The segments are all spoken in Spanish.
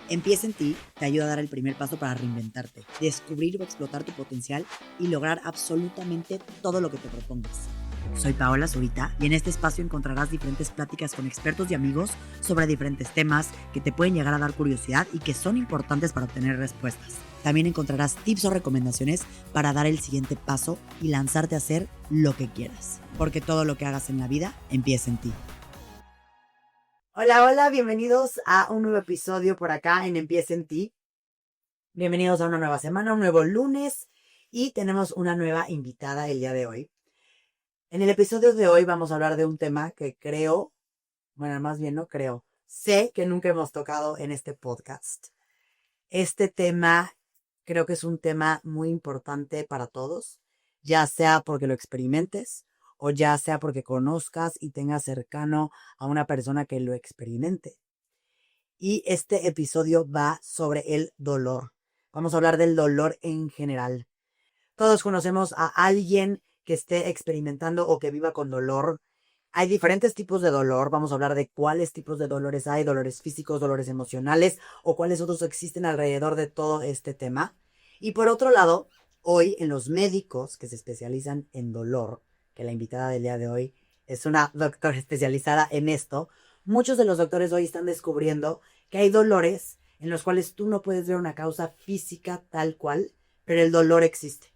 Empieza en ti te ayuda a dar el primer paso para reinventarte, descubrir o explotar tu potencial y lograr absolutamente todo lo que te propongas. Soy Paola Zurita y en este espacio encontrarás diferentes pláticas con expertos y amigos sobre diferentes temas que te pueden llegar a dar curiosidad y que son importantes para obtener respuestas. También encontrarás tips o recomendaciones para dar el siguiente paso y lanzarte a hacer lo que quieras, porque todo lo que hagas en la vida empieza en ti. Hola, hola, bienvenidos a un nuevo episodio por acá en Empieza en Ti. Bienvenidos a una nueva semana, un nuevo lunes y tenemos una nueva invitada el día de hoy. En el episodio de hoy vamos a hablar de un tema que sé que nunca hemos tocado en este podcast. Este tema creo que es un tema muy importante para todos, ya sea porque lo experimentes o ya sea porque conozcas y tengas cercano a una persona que lo experimente. Y este episodio va sobre el dolor. Vamos a hablar del dolor en general. Todos conocemos a alguien que esté experimentando o que viva con dolor. Hay diferentes tipos de dolor. Vamos a hablar de cuáles tipos de dolores hay, dolores físicos, dolores emocionales o cuáles otros existen alrededor de todo este tema. Y por otro lado, hoy en los médicos que se especializan en dolor, que la invitada del día de hoy es una doctora especializada en esto, muchos de los doctores hoy están descubriendo que hay dolores en los cuales tú no puedes ver una causa física tal cual, pero el dolor existe.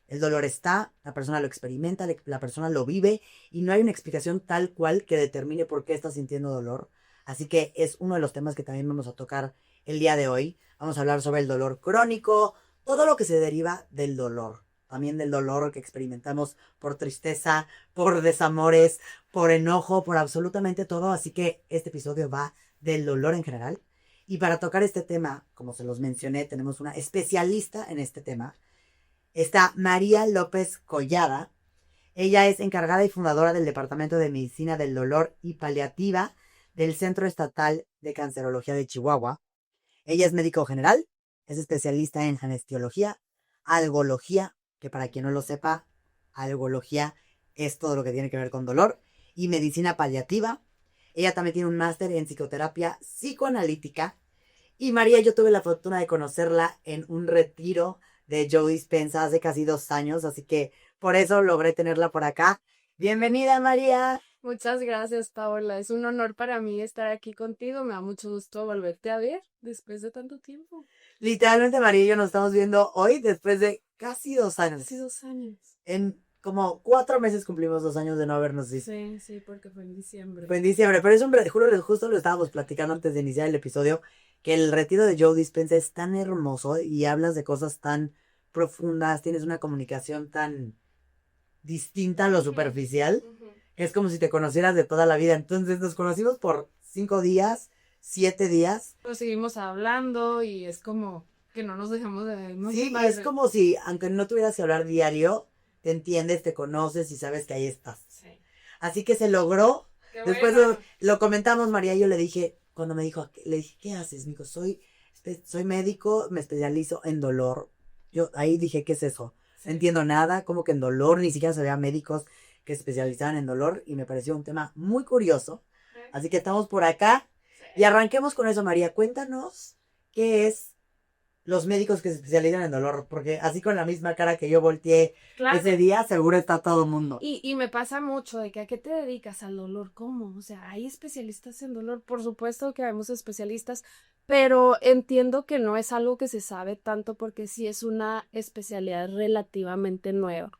El dolor está, la persona lo experimenta, la persona lo vive y no hay una explicación tal cual que determine por qué está sintiendo dolor. Así que es uno de los temas que también vamos a tocar el día de hoy. Vamos a hablar sobre el dolor crónico, todo lo que se deriva del dolor. También del dolor que experimentamos por tristeza, por desamores, por enojo, por absolutamente todo. Así que este episodio va del dolor en general. Y para tocar este tema, como se los mencioné, tenemos una especialista en este tema. Está María López Collada. Ella es encargada y fundadora del Departamento de Medicina del Dolor y Paliativa del Centro Estatal de Cancerología de Chihuahua. Ella es médico general, es especialista en anestesiología, algología, que para quien no lo sepa, algología es todo lo que tiene que ver con dolor, y medicina paliativa. Ella también tiene un máster en psicoterapia psicoanalítica. Y María, yo tuve la fortuna de conocerla en un retiro de Joe Dispenza hace casi 2 años, así que por eso logré tenerla por acá. Bienvenida, María. Muchas gracias, Paola. Es un honor para mí estar aquí contigo. Me da mucho gusto volverte a ver después de tanto tiempo. Literalmente, María y yo nos estamos viendo hoy después de casi 2 años. Casi 2 años. En como 4 meses cumplimos 2 años de no habernos visto. Sí, porque fue en diciembre. Fue en diciembre, pero es justo lo estábamos platicando antes de iniciar el episodio, que el retiro de Joe Dispenza es tan hermoso y hablas de cosas tan profundas, tienes una comunicación tan distinta a lo superficial, que es como si te conocieras de toda la vida. Entonces nos conocimos por 5 días, 7 días. Pero seguimos hablando y es como que no nos dejamos de ver. ¿No? Sí, y es como si, aunque no tuvieras que hablar diario, te entiendes, te conoces y sabes que ahí estás. Sí. Así que se logró. Qué Después bueno. lo comentamos, María, y yo le dije, cuando me dijo, le dije, ¿qué haces? Me dijo, soy médico, me especializo en dolor. Yo ahí dije, ¿qué es eso? Sí. No entiendo nada, como que en dolor, ni siquiera sabía médicos que se especializaban en dolor y me pareció un tema muy curioso. Así que estamos por acá y arranquemos con eso, María. Cuéntanos qué es los médicos que se especializan en dolor, porque así con la misma cara que yo volteé ese día, seguro está todo el mundo. Y me pasa mucho de que ¿a qué te dedicas? Al dolor, ¿cómo? O sea, hay especialistas en dolor, por supuesto que hay especialistas, pero entiendo que no es algo que se sabe tanto porque sí es una especialidad relativamente nueva.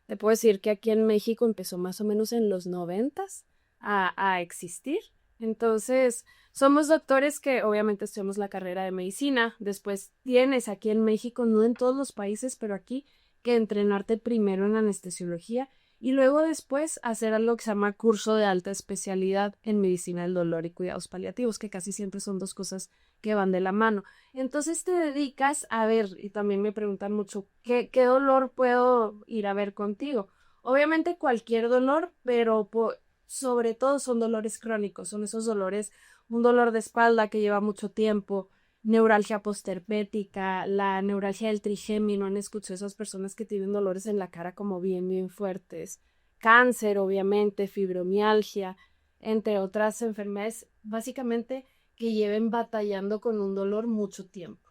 Te puedo decir que aquí en México empezó más o menos en los 90s a existir. Entonces, somos doctores que obviamente estudiamos la carrera de medicina. Después tienes aquí en México, no en todos los países, pero aquí, que entrenarte primero en anestesiología y luego después hacer algo que se llama curso de alta especialidad en medicina del dolor y cuidados paliativos, que casi siempre son dos cosas que van de la mano. Entonces te dedicas a ver, y también me preguntan mucho, ¿qué dolor puedo ir a ver contigo? Obviamente cualquier dolor, pero sobre todo son dolores crónicos, son esos dolores, un dolor de espalda que lleva mucho tiempo, neuralgia postherpética, la neuralgia del trigémino. Han escuchado esas personas que tienen dolores en la cara como bien fuertes, cáncer, obviamente, fibromialgia, entre otras enfermedades, básicamente que lleven batallando con un dolor mucho tiempo.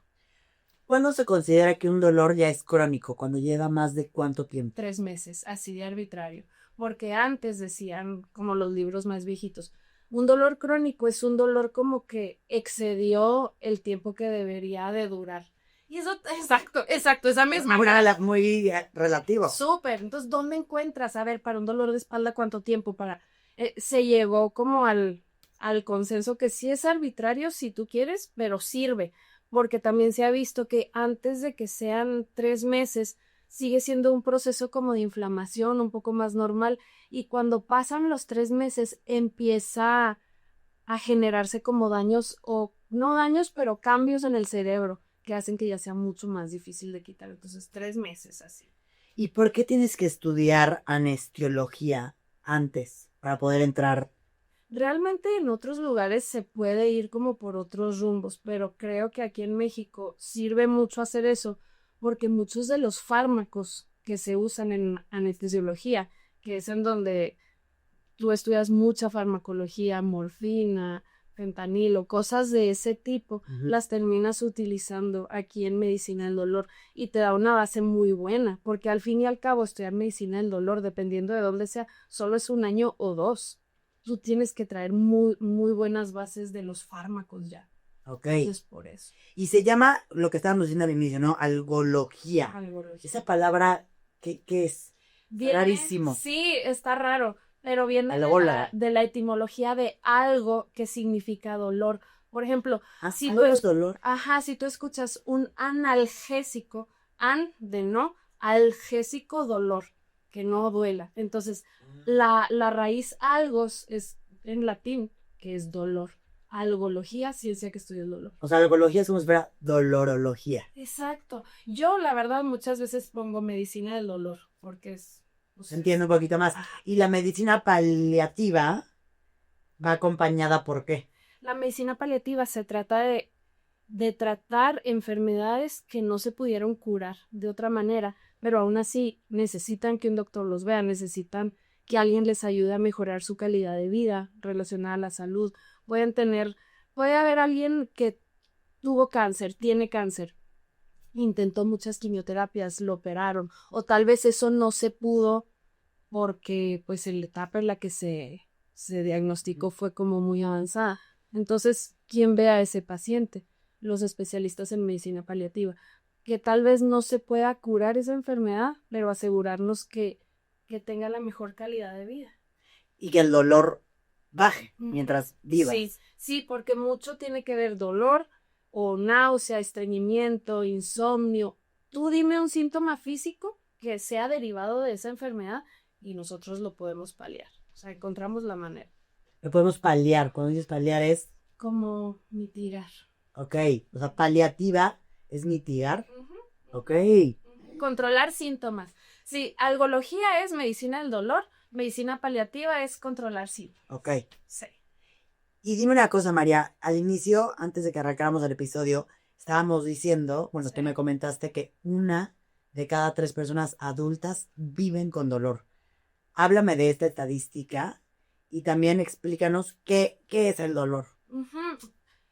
¿Cuándo se considera que un dolor ya es crónico? ¿Cuando lleva más de cuánto tiempo? 3 meses, así de arbitrario. Porque antes decían, como los libros más viejitos, un dolor crónico es un dolor como que excedió el tiempo que debería de durar. Y eso, exacto, esa misma. Muy relativo. Súper. Entonces, ¿dónde encuentras? A ver, para un dolor de espalda, ¿cuánto tiempo? Se llegó como al consenso que sí es arbitrario si tú quieres, pero sirve. Porque también se ha visto que antes de que sean 3 meses, sigue siendo un proceso como de inflamación un poco más normal. Y cuando pasan los 3 meses, empieza a generarse como daños, o no daños, pero cambios en el cerebro que hacen que ya sea mucho más difícil de quitar. Entonces, 3 meses así. ¿Y por qué tienes que estudiar anestesiología antes para poder entrar? Realmente en otros lugares se puede ir como por otros rumbos, pero creo que aquí en México sirve mucho hacer eso porque muchos de los fármacos que se usan en anestesiología, que es en donde tú estudias mucha farmacología, morfina, fentanilo, cosas de ese tipo, las terminas utilizando aquí en medicina del dolor y te da una base muy buena, porque al fin y al cabo estudiar medicina del dolor, dependiendo de dónde sea, solo es 1 año o 2. Tú tienes que traer muy, muy buenas bases de los fármacos ya. Ok. Entonces, por eso. Y se llama lo que estábamos diciendo al inicio, ¿no? Algología. Algología. Esa palabra, ¿qué es? Rarísimo. Sí, está raro, pero viene Algóloga. de la etimología de algo que significa dolor. Por ejemplo, si algo tú, es dolor. si tú escuchas un analgésico, de no, algésico dolor, que no duela. Entonces, la raíz algos es en latín, que es dolor. Algología, ciencia que estudia el dolor. O sea, algología es como si fuera dolorología. Exacto. Yo, la verdad, muchas veces pongo medicina del dolor, porque es... Entiendo un poquito más. Y la medicina paliativa va acompañada por qué. La medicina paliativa se trata de tratar enfermedades que no se pudieron curar de otra manera, pero aún así necesitan que un doctor los vea, necesitan que alguien les ayude a mejorar su calidad de vida relacionada a la salud. Puede haber alguien que tuvo cáncer, tiene cáncer, intentó muchas quimioterapias, lo operaron, o tal vez eso no se pudo porque pues la etapa en la que se diagnosticó fue como muy avanzada. Entonces, ¿quién ve a ese paciente? Los especialistas en medicina paliativa, que tal vez no se pueda curar esa enfermedad, pero asegurarnos que tenga la mejor calidad de vida. Y que el dolor baje mientras vivas. Sí, porque mucho tiene que ver dolor o náusea, estreñimiento, insomnio. Tú dime un síntoma físico que sea derivado de esa enfermedad y nosotros lo podemos paliar. O sea, encontramos la manera. Lo podemos paliar. Cuando dices paliar es... Como mitigar. Ok. O sea, paliativa es mitigar. Ok. Controlar síntomas. Sí, algología es medicina del dolor, medicina paliativa es controlar síntomas. Ok. Sí. Y dime una cosa, María. Al inicio, antes de que arrancáramos el episodio, estábamos diciendo, bueno, tú me comentaste que 1 de cada 3 personas adultas viven con dolor. Háblame de esta estadística y también explícanos qué es el dolor.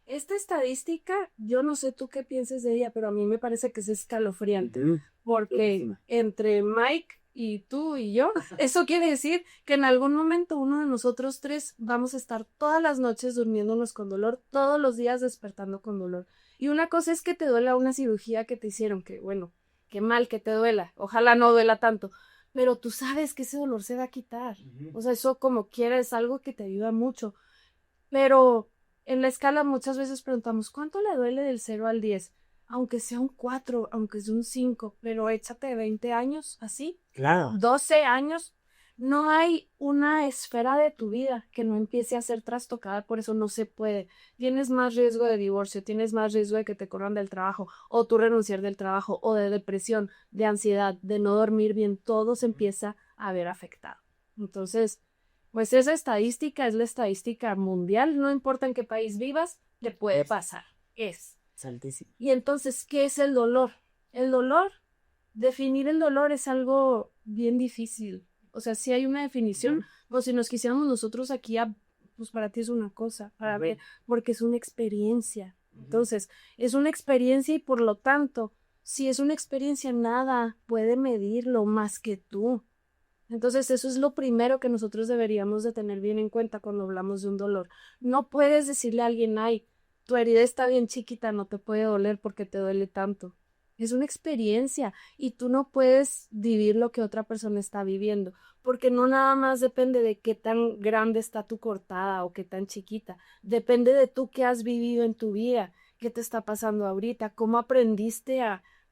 Esta estadística, yo no sé tú qué pienses de ella, pero a mí me parece que es escalofriante, porque entre Mike y tú y yo, eso quiere decir que en algún momento uno de nosotros 3 vamos a estar todas las noches durmiéndonos con dolor, todos los días despertando con dolor. Y una cosa es que te duela una cirugía que te hicieron, que bueno, qué mal que te duela, ojalá no duela tanto, pero tú sabes que ese dolor se va a quitar. O sea, eso como quiera es algo que te ayuda mucho. Pero en la escala muchas veces preguntamos, ¿cuánto le duele del 0 al 10? Aunque sea un 4, aunque sea un 5, pero échate 20 años así. Claro. 12 años. No hay una esfera de tu vida que no empiece a ser trastocada, por eso no se puede. Tienes más riesgo de divorcio, tienes más riesgo de que te corran del trabajo, o tú renunciar del trabajo, o de depresión, de ansiedad, de no dormir bien, todo se empieza a ver afectado. Entonces, pues esa estadística es la estadística mundial, no importa en qué país vivas, te puede pasar. Es altísimo. Y entonces, ¿qué es el dolor? El dolor, definir el dolor es algo bien difícil. O sea, sí hay una definición, o si nos quisiéramos nosotros aquí a pues para ti es una cosa, para ver, porque es una experiencia. Entonces, es una experiencia y por lo tanto, si es una experiencia, nada puede medirlo más que tú. Entonces, eso es lo primero que nosotros deberíamos de tener bien en cuenta cuando hablamos de un dolor. No puedes decirle a alguien, ay, tu herida está bien chiquita, no te puede doler porque te duele tanto. Es una experiencia y tú no puedes vivir lo que otra persona está viviendo, porque no nada más depende de qué tan grande está tu cortada o qué tan chiquita, depende de tú qué has vivido en tu vida, qué te está pasando ahorita, cómo aprendiste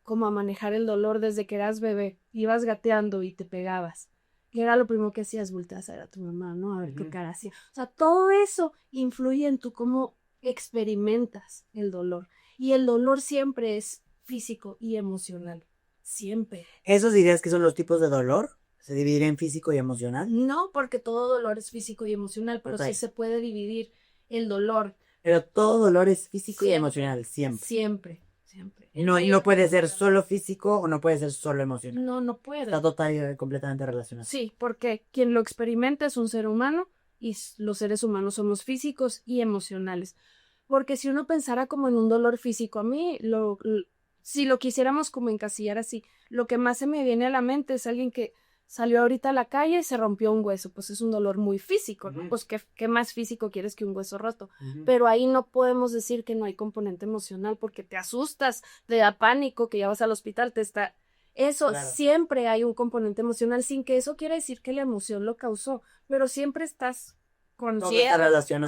cómo a manejar el dolor desde que eras bebé, ibas gateando y te pegabas. ¿Qué era lo primero que hacías? Volteas a ver a tu mamá, ¿no? A ver qué cara hacía. O sea, todo eso influye en tú cómo experimentas el dolor. Y el dolor siempre es físico y emocional. Siempre. ¿Esos dirías que son los tipos de dolor? ¿Se dividiría en físico y emocional? No porque todo dolor es físico y emocional, pero sí se puede dividir el dolor. Pero todo dolor es físico y Siempre. emocional, siempre. Siempre, siempre. No puede ser solo físico o no puede ser solo emocional. No puede. Está total y completamente relacionado. Sí, porque quien lo experimenta es un ser humano y los seres humanos somos físicos y emocionales. Porque si uno pensara como en un dolor físico, a mí, si lo quisiéramos como encasillar así, lo que más se me viene a la mente es alguien que salió ahorita a la calle y se rompió un hueso, pues es un dolor muy físico, ¿no? Pues ¿qué más físico quieres que un hueso roto? Pero ahí no podemos decir que no hay componente emocional porque te asustas, te da pánico, que ya vas al hospital, Eso, claro. Siempre hay un componente emocional, sin que eso quiera decir que la emoción lo causó, pero siempre estás consciente.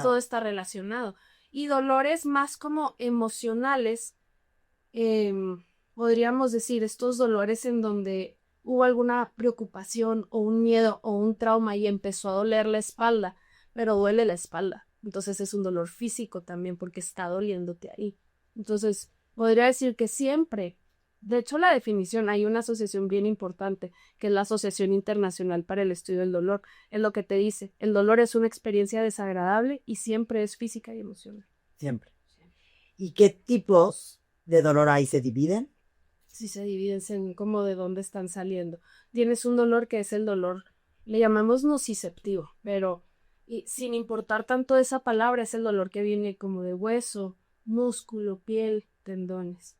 Todo está relacionado. Y dolores más como emocionales, podríamos decir, estos dolores en donde hubo alguna preocupación o un miedo o un trauma y empezó a doler la espalda, pero duele la espalda. Entonces es un dolor físico también porque está doliéndote ahí. Entonces, podría decir que siempre, de hecho la definición, hay una asociación bien importante, que es la Asociación Internacional para el Estudio del Dolor, es lo que te dice, el dolor es una experiencia desagradable y siempre es física y emocional. Siempre. ¿Y qué tipos de dolor ahí se dividen? Sí, se dividen según como de dónde están saliendo. Tienes un dolor que es el dolor, le llamamos nociceptivo, pero sin importar tanto esa palabra, es el dolor que viene como de hueso, músculo, piel, tendones.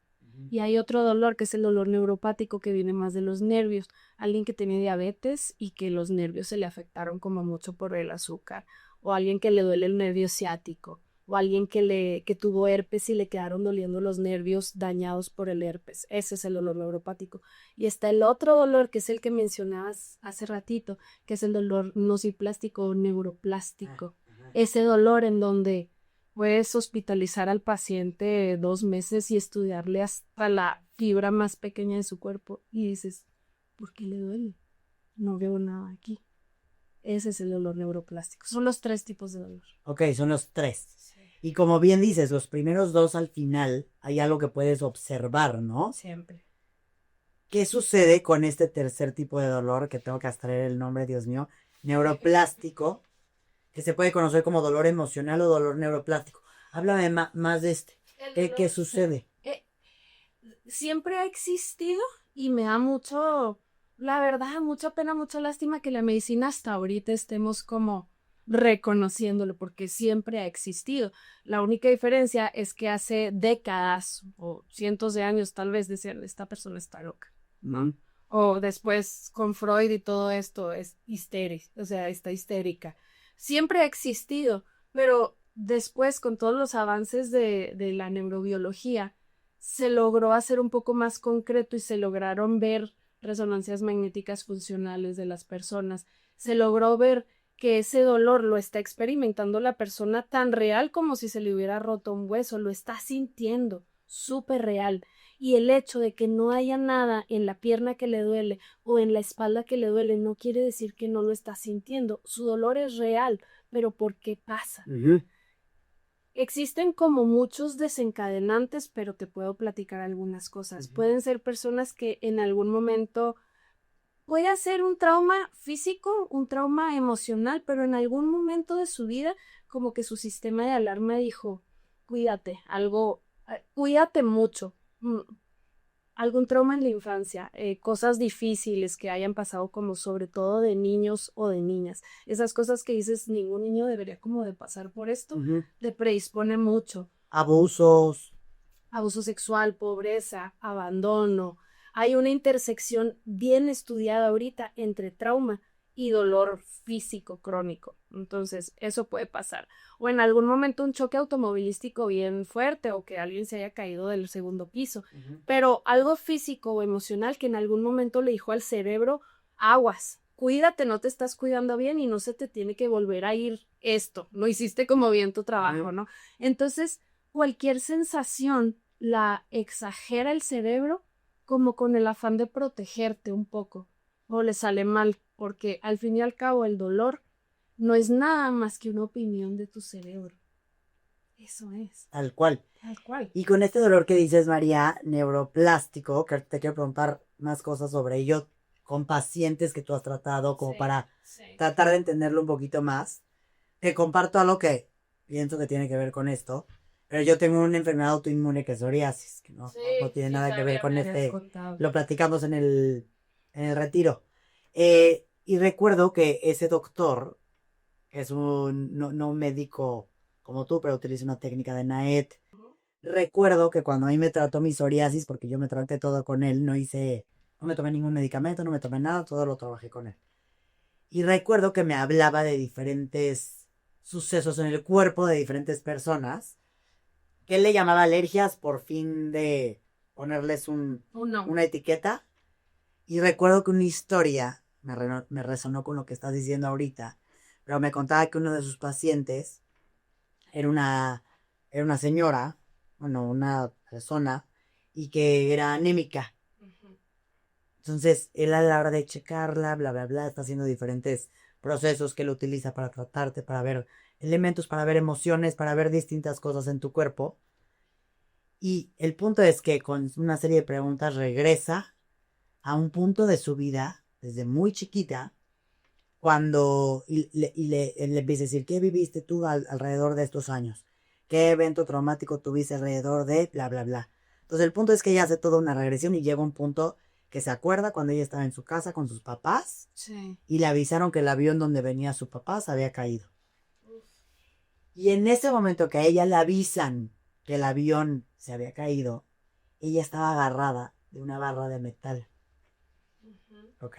Y hay otro dolor que es el dolor neuropático que viene más de los nervios. Alguien que tiene diabetes y que los nervios se le afectaron como mucho por el azúcar. O alguien que le duele el nervio ciático. O alguien que tuvo herpes y le quedaron doliendo los nervios dañados por el herpes. Ese es el dolor neuropático. Y está el otro dolor que es el que mencionabas hace ratito, que es el dolor nociplástico o neuroplástico. Ese dolor en donde puedes hospitalizar al paciente 2 meses y estudiarle hasta la fibra más pequeña de su cuerpo y dices, ¿por qué le duele? No veo nada aquí. Ese es el dolor neuroplástico. Son los 3 tipos de dolor. Ok, son los 3. Sí. Y como bien dices, los primeros 2 al final hay algo que puedes observar, ¿no? Siempre. ¿Qué sucede con este tercer tipo de dolor, que tengo que abstraer el nombre, Dios mío, neuroplástico, que se puede conocer como dolor emocional o dolor neuroplástico? Háblame más de este. ¿Qué sucede? Siempre ha existido y me da mucho, la verdad, mucha pena, mucha lástima que la medicina hasta ahorita estemos como reconociéndolo porque siempre ha existido. La única diferencia es que hace décadas o cientos de años tal vez decían, esta persona está loca, ¿no? O después con Freud y todo esto es histérica, o sea, está histérica. Siempre ha existido, pero después con todos los avances de la neurobiología se logró hacer un poco más concreto y se lograron ver resonancias magnéticas funcionales de las personas. Se logró ver que ese dolor lo está experimentando la persona tan real como si se le hubiera roto un hueso, lo está sintiendo, súper real. Y el hecho de que no haya nada en la pierna que le duele o en la espalda que le duele no quiere decir que no lo está sintiendo. Su dolor es real, pero ¿por qué pasa? Existen como muchos desencadenantes, pero te puedo platicar algunas cosas. Pueden ser personas que en algún momento puede ser un trauma físico, un trauma emocional, pero en algún momento de su vida como que su sistema de alarma dijo, cuídate, cuídate mucho. algún trauma en la infancia, cosas difíciles que hayan pasado como sobre todo de niños o de niñas. Esas cosas que dices, ningún niño debería como de pasar por esto, te predispone mucho. Abusos. Abuso sexual, pobreza, abandono. Hay una intersección bien estudiada ahorita entre trauma y dolor físico crónico. Entonces, eso puede pasar. O en algún momento un choque automovilístico bien fuerte o que alguien se haya caído del segundo piso. Pero algo físico o emocional que en algún momento le dijo al cerebro, aguas, cuídate, no te estás cuidando bien y no se te tiene que volver a ir esto. No hiciste como bien tu trabajo, ¿no? Entonces, cualquier sensación la exagera el cerebro como con el afán de protegerte un poco o le sale mal, porque al fin y al cabo el dolor no es nada más que una opinión de tu cerebro. Eso es. Tal cual. Tal cual. Y con este dolor que dices, María, neuroplástico, que te quiero preguntar más cosas sobre ello, con pacientes que tú has tratado, como para tratar de entenderlo un poquito más. Te comparto algo que pienso que tiene que ver con esto, pero yo tengo una enfermedad autoinmune que es psoriasis, que no tiene nada que ver con lo platicamos en el retiro. Y recuerdo que ese doctor, que es un no médico como tú, pero utiliza una técnica de NAET. Recuerdo que cuando a mí me trató mi psoriasis, porque yo me traté todo con él, no me tomé ningún medicamento, no me tomé nada, todo lo trabajé con él. Y recuerdo que me hablaba de diferentes sucesos en el cuerpo de diferentes personas, que él le llamaba alergias por fin de ponerles una etiqueta. Y recuerdo que una historia me resonó con lo que estás diciendo ahorita, pero me contaba que uno de sus pacientes era una señora, bueno, una persona, y que era anémica. Entonces, él a la hora de checarla, bla, bla, bla, está haciendo diferentes procesos que él utiliza para tratarte, para ver elementos, para ver emociones, para ver distintas cosas en tu cuerpo. Y el punto es que con una serie de preguntas regresa a un punto de su vida, desde muy chiquita, le empieza a decir, ¿qué viviste tú alrededor de estos años? ¿Qué evento traumático tuviste alrededor de bla, bla, bla? Entonces el punto es que ella hace toda una regresión y llega a un punto que se acuerda cuando ella estaba en su casa con sus papás y le avisaron que el avión donde venía su papá se había caído. Y en ese momento que a ella le avisan que el avión se había caído, ella estaba agarrada de una barra de metal. ¿Ok?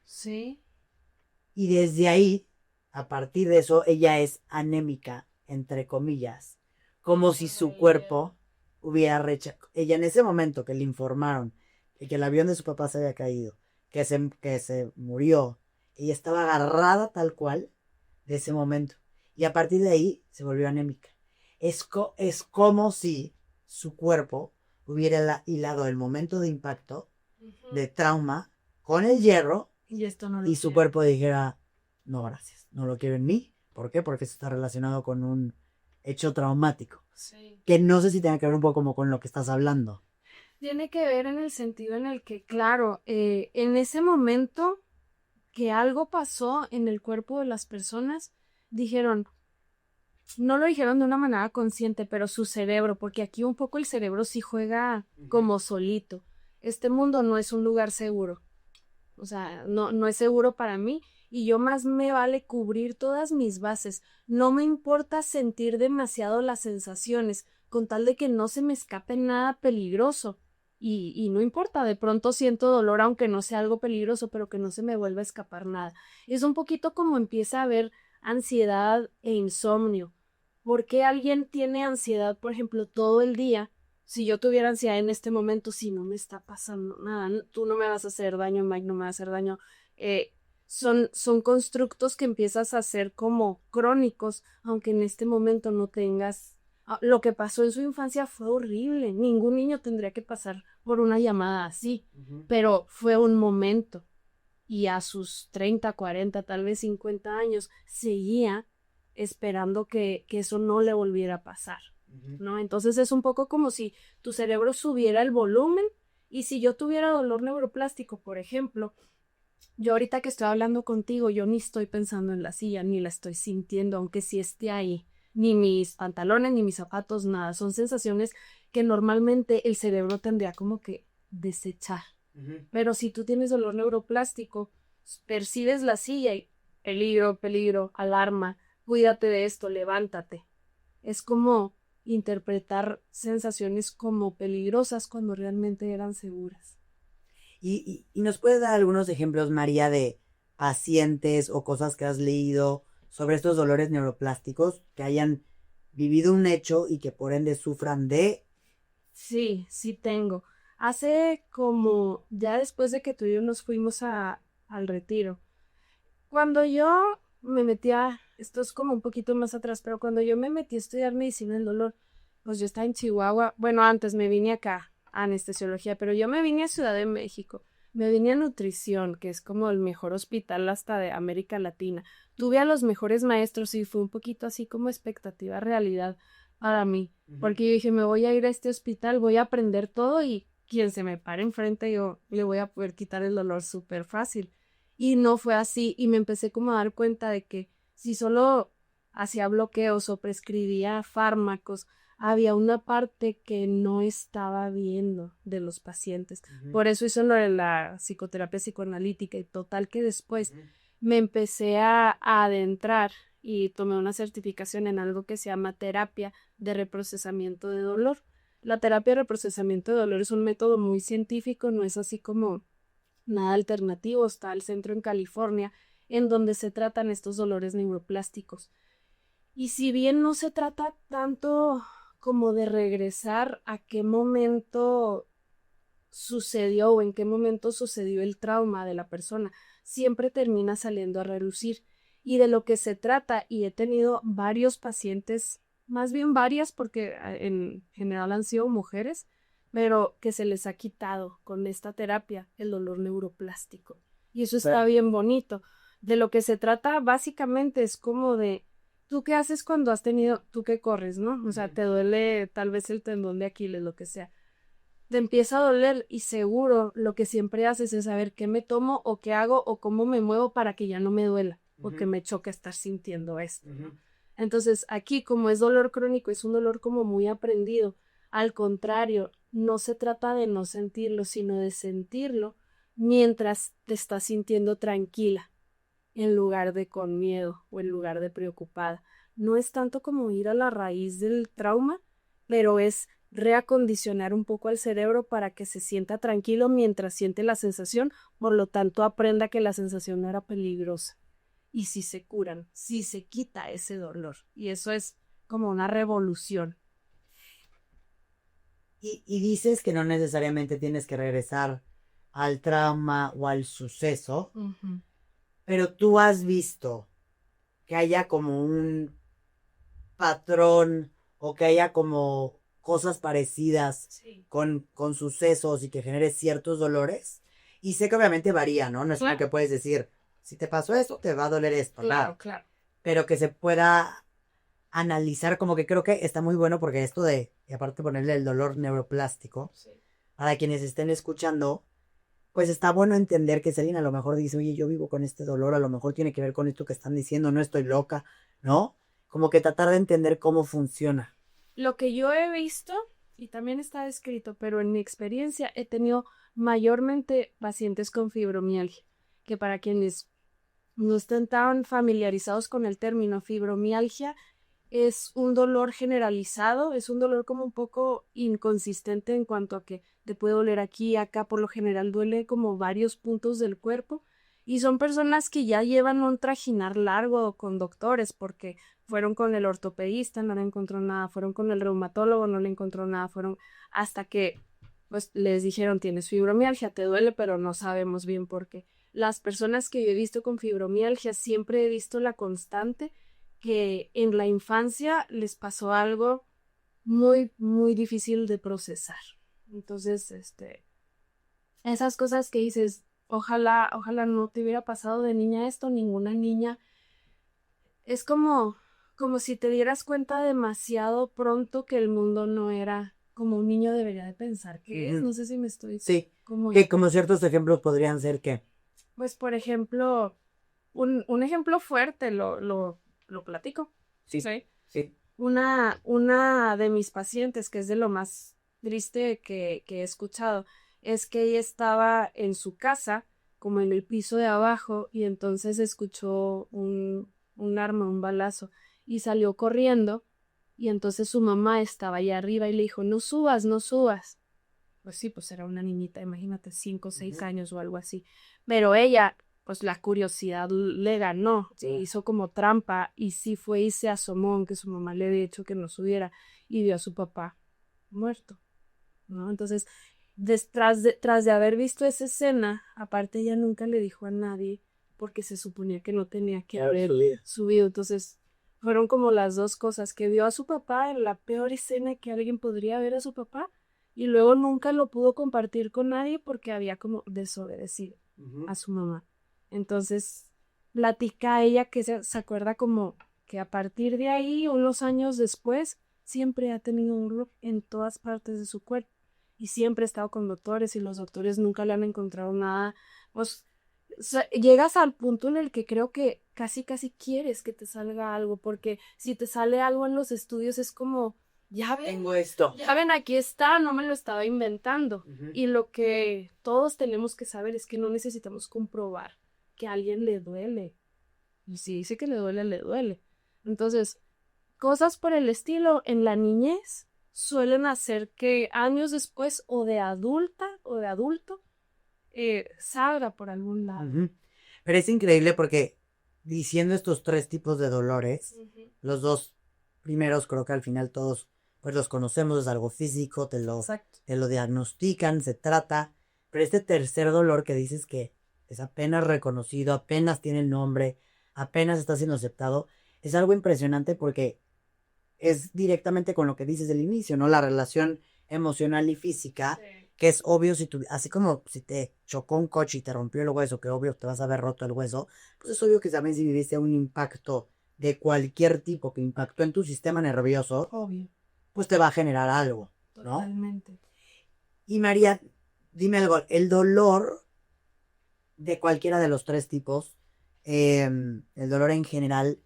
Sí. Y desde ahí, a partir de eso, ella es anémica, entre comillas, como si su cuerpo hubiera rechazado. Ella en ese momento que le informaron que el avión de su papá se había caído, que se murió, ella estaba agarrada tal cual de ese momento. Y a partir de ahí se volvió anémica. Es como si su cuerpo hubiera hilado el momento de impacto, de trauma, con el hierro. Y esto no lo Y su cuerpo dijera, no, gracias, no lo quiero en mí. ¿Por qué? Porque eso está relacionado con un hecho traumático. Sí. Que no sé si tiene que ver un poco como con lo que estás hablando. Tiene que ver en el sentido en el que, claro, en ese momento que algo pasó en el cuerpo de las personas, dijeron, no lo dijeron de una manera consciente, pero su cerebro, porque aquí un poco el cerebro sí juega como solito. Este mundo no es un lugar seguro. O sea, no es seguro para mí y yo más me vale cubrir todas mis bases. No me importa sentir demasiado las sensaciones, con tal de que no se me escape nada peligroso. Y no importa, de pronto siento dolor aunque no sea algo peligroso, pero que no se me vuelva a escapar nada. Es un poquito como empieza a haber ansiedad e insomnio. ¿Por qué alguien tiene ansiedad, por ejemplo, todo el día? Si yo tuviera ansiedad en este momento, si no me está pasando nada, tú no me vas a hacer daño, Mike no me va a hacer daño. Son constructos que empiezas a hacer como crónicos, aunque en este momento no tengas. Lo que pasó en su infancia fue horrible. Ningún niño tendría que pasar por una llamada así, pero fue un momento. Y a sus 30, 40, tal vez 50 años, seguía esperando que eso no le volviera a pasar. ¿No? Entonces es un poco como si tu cerebro subiera el volumen y si yo tuviera dolor neuroplástico, por ejemplo, yo ahorita que estoy hablando contigo, yo ni estoy pensando en la silla, ni la estoy sintiendo, aunque sí esté ahí, ni mis pantalones, ni mis zapatos, nada, son sensaciones que normalmente el cerebro tendría como que desechar. Ujú. Pero si tú tienes dolor neuroplástico, percibes la silla y peligro, peligro, alarma, cuídate de esto, levántate. Es como interpretar sensaciones como peligrosas cuando realmente eran seguras. Y nos puedes dar algunos ejemplos, María, de pacientes o cosas que has leído sobre estos dolores neuroplásticos que hayan vivido un hecho y que por ende sufran de... Sí, sí tengo. Hace como, ya después de que tú y yo nos fuimos al retiro, cuando yo me metía, esto es como un poquito más atrás, pero cuando yo me metí a estudiar medicina del dolor, pues yo estaba en Chihuahua, bueno, antes me vine acá a anestesiología, pero yo me vine a Ciudad de México, me vine a nutrición, que es como el mejor hospital hasta de América Latina. Tuve a los mejores maestros y fue un poquito así como expectativa realidad para mí, porque yo dije, me voy a ir a este hospital, voy a aprender todo y quien se me pare enfrente, yo le voy a poder quitar el dolor súper fácil. Y no fue así, y me empecé como a dar cuenta de que si solo hacía bloqueos o prescribía fármacos, había una parte que no estaba viendo de los pacientes. Ujú, Por eso hizo lo de la psicoterapia psicoanalítica y total que después ujú, me empecé a adentrar y tomé una certificación en algo que se llama terapia de reprocesamiento de dolor. La terapia de reprocesamiento de dolor es un método muy científico, no es así como nada alternativo. Está el centro en California, en donde se tratan estos dolores neuroplásticos. Y si bien no se trata tanto como de regresar a qué momento sucedió o en qué momento sucedió el trauma de la persona, siempre termina saliendo a relucir. Y de lo que se trata, y he tenido varios pacientes, más bien varias porque en general han sido mujeres, pero que se les ha quitado con esta terapia el dolor neuroplástico. Y eso está pero- bien bonito. De lo que se trata básicamente es como de, ¿tú qué haces cuando has tenido, tú que corres, ¿no? O sea, ujú, te duele tal vez el tendón de Aquiles, lo que sea, te empieza a doler y seguro lo que siempre haces es saber qué me tomo o qué hago o cómo me muevo para que ya no me duela o que ujú, me choque estar sintiendo esto, ujú. ¿no? Entonces, aquí como es dolor crónico, es un dolor como muy aprendido. Al contrario, no se trata de no sentirlo, sino de sentirlo mientras te estás sintiendo tranquila, en lugar de con miedo o en lugar de preocupada. No es tanto como ir a la raíz del trauma, pero es reacondicionar un poco al cerebro para que se sienta tranquilo mientras siente la sensación, por lo tanto aprenda que la sensación no era peligrosa. Y si se curan, si se quita ese dolor. Y eso es como una revolución. Y dices que no necesariamente tienes que regresar al trauma o al suceso, Ujú. pero tú has visto que haya como un patrón o que haya como cosas parecidas Sí, con sucesos y que genere ciertos dolores. Y sé que obviamente varía, ¿no? No es como claro, que puedes decir, si te pasó esto, te va a doler esto, claro, nada. claro. Pero que se pueda analizar, como que creo que está muy bueno porque esto de, y aparte ponerle el dolor neuroplástico, Sí. para quienes estén escuchando, pues está bueno entender que si alguien a lo mejor dice, oye, yo vivo con este dolor, a lo mejor tiene que ver con esto que están diciendo, no estoy loca, ¿no? Como que tratar de entender cómo funciona. Lo que yo he visto, y también está escrito, pero en mi experiencia he tenido mayormente pacientes con fibromialgia, que para quienes no estén tan familiarizados con el término fibromialgia, es un dolor generalizado, es un dolor como un poco inconsistente en cuanto a que te puede doler aquí y acá, por lo general duele como varios puntos del cuerpo y son personas que ya llevan un trajinar largo con doctores porque fueron con el ortopedista, no le encontró nada, fueron con el reumatólogo, no le encontró nada, fueron hasta que pues les dijeron tienes fibromialgia, te duele, pero no sabemos bien por qué. Las personas que yo he visto con fibromialgia siempre he visto la constante que en la infancia les pasó algo muy, muy difícil de procesar. Entonces, esas cosas que dices, ojalá, ojalá no te hubiera pasado de niña esto, ninguna niña, es como si te dieras cuenta demasiado pronto que el mundo no era como un niño debería de pensar que es. Ujú. No sé si me estoy Sí, como, que como ciertos ejemplos podrían ser que, pues, por ejemplo, un ejemplo fuerte, lo platico. sí, Sí. sí, Una de mis pacientes, que es de lo más triste que he escuchado, es que ella estaba en su casa, como en el piso de abajo, y entonces escuchó un arma, un balazo, y salió corriendo, y entonces su mamá estaba allá arriba y le dijo, no subas, no subas. Pues sí, pues era una niñita, imagínate, 5 o 6 años o algo así. Pero ella, pues la curiosidad le ganó, sí, hizo como trampa y sí fue y se asomó, aunque su mamá le había dicho que no subiera, y vio a su papá muerto, ¿no? Entonces, tras de haber visto esa escena, aparte ella nunca le dijo a nadie porque se suponía que no tenía que haber subido. Entonces, fueron como las dos cosas, que vio a su papá en la peor escena que alguien podría ver a su papá y luego nunca lo pudo compartir con nadie porque había como desobedecido a su mamá. Entonces, platica a ella que se acuerda como que a partir de ahí, unos años después, siempre ha tenido un dolor en todas partes de su cuerpo y siempre ha estado con doctores y los doctores nunca le han encontrado nada. Pues llegas al punto en el que creo que casi quieres que te salga algo, porque si te sale algo en los estudios es como, ya ven, Tengo esto. ya ven, aquí está, no me lo estaba inventando. Y lo que todos tenemos que saber es que no necesitamos comprobar que a alguien le duele. Y si dice que le duele, le duele. Entonces, cosas por el estilo en la niñez suelen hacer que años después o de adulta o de adulto salga por algún lado. Pero es increíble porque diciendo estos tres tipos de dolores, los dos primeros creo que al final todos pues los conocemos, es algo físico, te lo diagnostican, se trata, pero este tercer dolor que dices que es apenas reconocido, apenas tiene el nombre, apenas está siendo aceptado, es algo impresionante porque es directamente con lo que dices del inicio, ¿no? La relación emocional y física, que es obvio si tú, así como si te chocó un coche y te rompió el hueso, que obvio te vas a ver roto el hueso, pues es obvio que también si viviste un impacto de cualquier tipo que impactó en tu sistema nervioso, Obvio, pues te va a generar algo, ¿no? totalmente. Y María, dime algo, el dolor de cualquiera de los tres tipos, el dolor en general,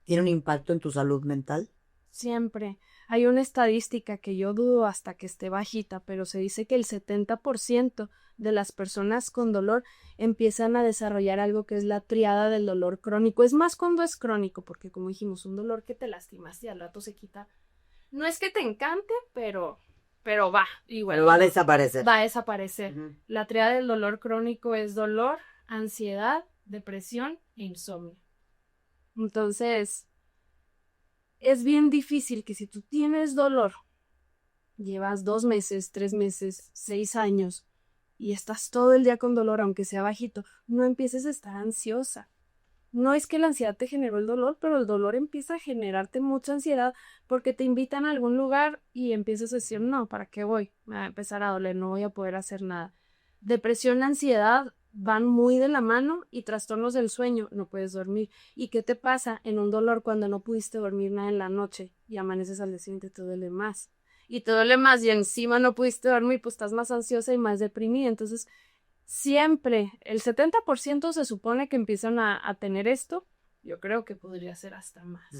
¿tiene un impacto en tu salud mental? Siempre. Hay una estadística que yo dudo hasta que esté bajita, pero se dice que el 70% de las personas con dolor empiezan a desarrollar algo que es la triada del dolor crónico. Es más cuando es crónico, porque como dijimos, un dolor que te lastimaste y al rato se quita. No es que te encante, pero va, igual. Pero va a desaparecer. Va a desaparecer. La triada del dolor crónico es dolor, ansiedad, depresión e insomnio. Entonces, es bien difícil que si tú tienes dolor, llevas 2 meses, 3 meses, 6 años y estás todo el día con dolor, aunque sea bajito, no empieces a estar ansiosa. No es que la ansiedad te generó el dolor, pero el dolor empieza a generarte mucha ansiedad porque te invitan a algún lugar y empiezas a decir, no, ¿para qué voy? Me va a empezar a doler, no voy a poder hacer nada. Depresión, ansiedad van muy de la mano y trastornos del sueño, no puedes dormir. ¿Y qué te pasa en un dolor cuando no pudiste dormir nada en la noche y amaneces al día siguiente te duele más? Y te duele más y encima no pudiste dormir, pues estás más ansiosa y más deprimida. Entonces, siempre, el 70% se supone que empiezan a tener esto. Yo creo que podría ser hasta más.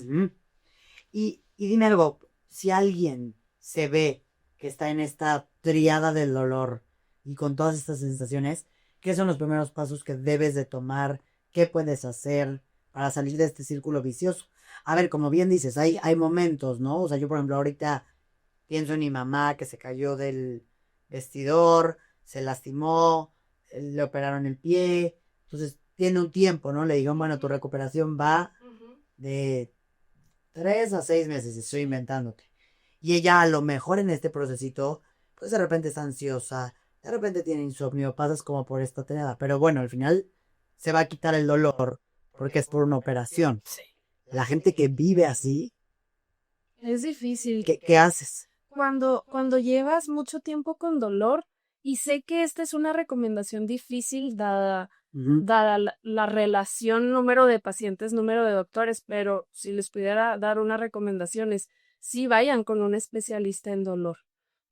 Y dime algo, si alguien se ve que está en esta triada del dolor y con todas estas sensaciones, ¿qué son los primeros pasos que debes de tomar? ¿Qué puedes hacer para salir de este círculo vicioso? A ver, como bien dices, hay momentos, ¿no? O sea, yo por ejemplo ahorita pienso en mi mamá que se cayó del vestidor, se lastimó, le operaron el pie, entonces tiene un tiempo, ¿no? Le digo, bueno, tu recuperación va de 3 a 6 meses, estoy inventándote. Y ella a lo mejor en este procesito, pues de repente está ansiosa, de repente tiene insomnio, pasas como por esta teneda. Pero bueno, al final se va a quitar el dolor porque es por una operación. Sí. La gente que vive así, Es difícil. ¿qué haces? Cuando llevas mucho tiempo con dolor, y sé que esta es una recomendación difícil dada la relación número de pacientes, número de doctores, pero si les pudiera dar una recomendación es sí vayan con un especialista en dolor,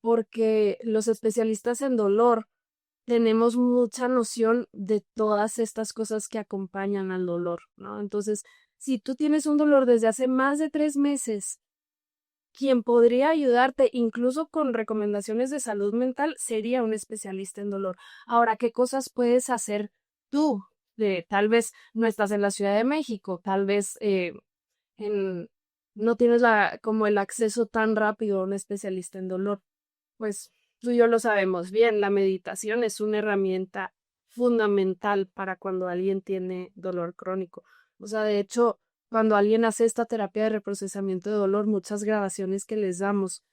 porque los especialistas en dolor tenemos mucha noción de todas estas cosas que acompañan al dolor, ¿no? Entonces, si tú tienes un dolor desde hace más de 3 meses, quien podría ayudarte, incluso con recomendaciones de salud mental, sería un especialista en dolor. Ahora, ¿qué cosas puedes hacer tú? Tal vez no estás en la Ciudad de México, tal vez en, no tienes como el acceso tan rápido a un especialista en dolor. Pues tú y yo lo sabemos bien, la meditación es una herramienta fundamental para cuando alguien tiene dolor crónico. O sea, de hecho, cuando alguien hace esta terapia de reprocesamiento de dolor, muchas grabaciones que les damos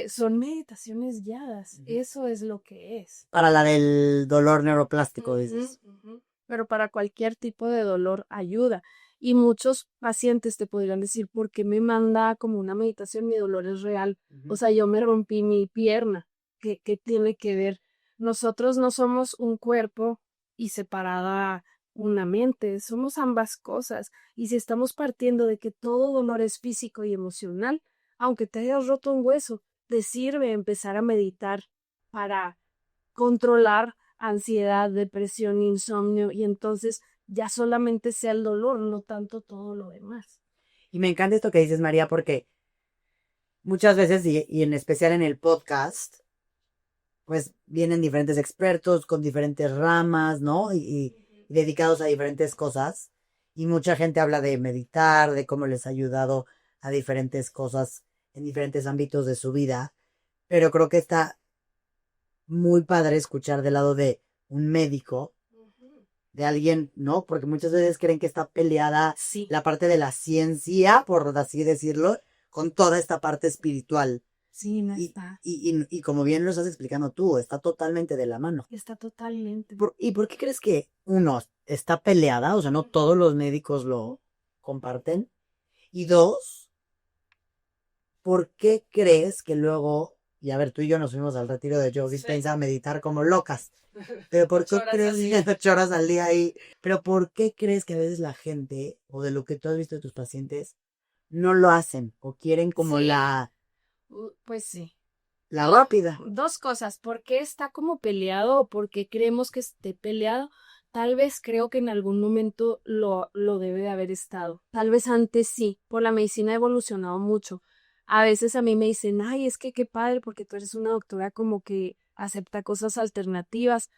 son meditaciones guiadas. Eso es lo que es. Para la del dolor neuroplástico, dices. Ujú. Pero para cualquier tipo de dolor ayuda. Y muchos pacientes te podrían decir, ¿por qué me manda como una meditación? Mi dolor es real. O sea, yo me rompí mi pierna. ¿Qué tiene que ver? Nosotros no somos un cuerpo y separada una mente, somos ambas cosas. Y si estamos partiendo de que todo dolor es físico y emocional, aunque te hayas roto un hueso, te sirve empezar a meditar para controlar ansiedad, depresión, insomnio, y entonces ya solamente sea el dolor, no tanto todo lo demás. Y me encanta esto que dices, María, porque muchas veces, y en especial en el podcast, pues vienen diferentes expertos con diferentes ramas, ¿no? Y dedicados a diferentes cosas. Y mucha gente habla de meditar, de cómo les ha ayudado a diferentes cosas en diferentes ámbitos de su vida. Pero creo que está muy padre escuchar del lado de un médico, de alguien, ¿no? Porque muchas veces creen que está peleada Sí. la parte de la ciencia, por así decirlo, con toda esta parte espiritual. Sí, no Y, está. y como bien lo estás explicando tú, está totalmente de la mano. Está totalmente. ¿Y por qué crees que, uno, está peleada? O sea, no todos los médicos lo comparten. Y dos, ¿por qué crees que luego, y a ver, tú y yo nos fuimos al retiro de Joe Dispenza a meditar como locas? Pero ¿por qué 8 horas crees al día. 8 horas al día ahí? Pero ¿por qué crees que a veces la gente, o de lo que tú has visto de tus pacientes, no lo hacen? O quieren como Sí. la Pues sí. rápida. Dos cosas, ¿por qué está como peleado o por qué creemos que esté peleado? Tal vez creo que en algún momento lo debe de haber estado. Tal vez antes sí, por la medicina ha evolucionado mucho. A veces a mí me dicen, ay, es que qué padre, porque tú eres una doctora como que acepta cosas alternativas.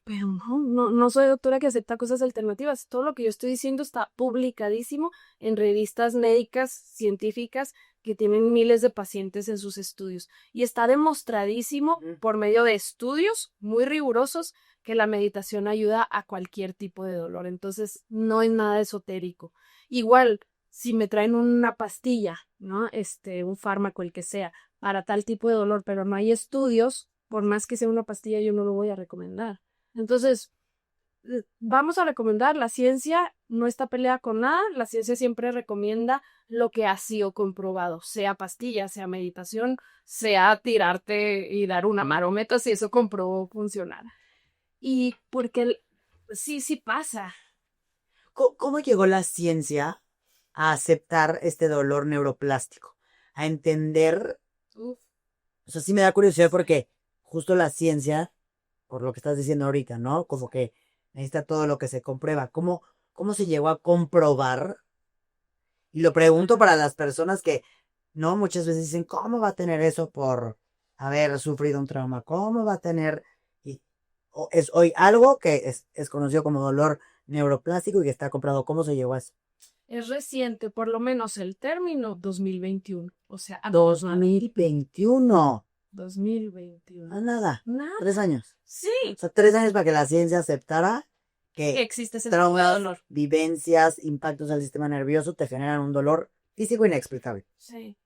Pero no soy doctora que acepta cosas alternativas. Todo lo que yo estoy diciendo está publicadísimo en revistas médicas, científicas, que tienen miles de pacientes en sus estudios. Y está demostradísimo por medio de estudios muy rigurosos que la meditación ayuda a cualquier tipo de dolor. Entonces, no es nada esotérico. Igual, si me traen una pastilla, ¿no? Un fármaco, el que sea, para tal tipo de dolor, pero no hay estudios, por más que sea una pastilla, yo no lo voy a recomendar. Entonces, vamos a recomendar, la ciencia no está peleada con nada, la ciencia siempre recomienda lo que ha sido comprobado, sea pastilla, sea meditación, sea tirarte y dar una marometa si eso comprobó funcionar. Y porque sí pasa. ¿Cómo llegó la ciencia a aceptar este dolor neuroplástico? A entender, Uf. o sea, sí me da curiosidad porque justo la ciencia, por lo que estás diciendo ahorita, ¿no? Como que necesita todo lo que se comprueba. ¿Cómo se llegó a comprobar? Y lo pregunto para las personas que, ¿no? Muchas veces dicen, ¿cómo va a tener eso por haber sufrido un trauma? ¿Cómo va a tener? Y, es hoy algo que es conocido como dolor neuroplástico y que está comprado. ¿Cómo se llegó a eso? Es reciente, por lo menos el término 2021. O sea, 2021. 2021. Ah, nada. Nada. 3 años. Sí. O sea, 3 años para que la ciencia aceptara que Existe ese tipo de traumas, dolor. vivencias, impactos al sistema nervioso te generan un dolor físico inexplicable. Sí.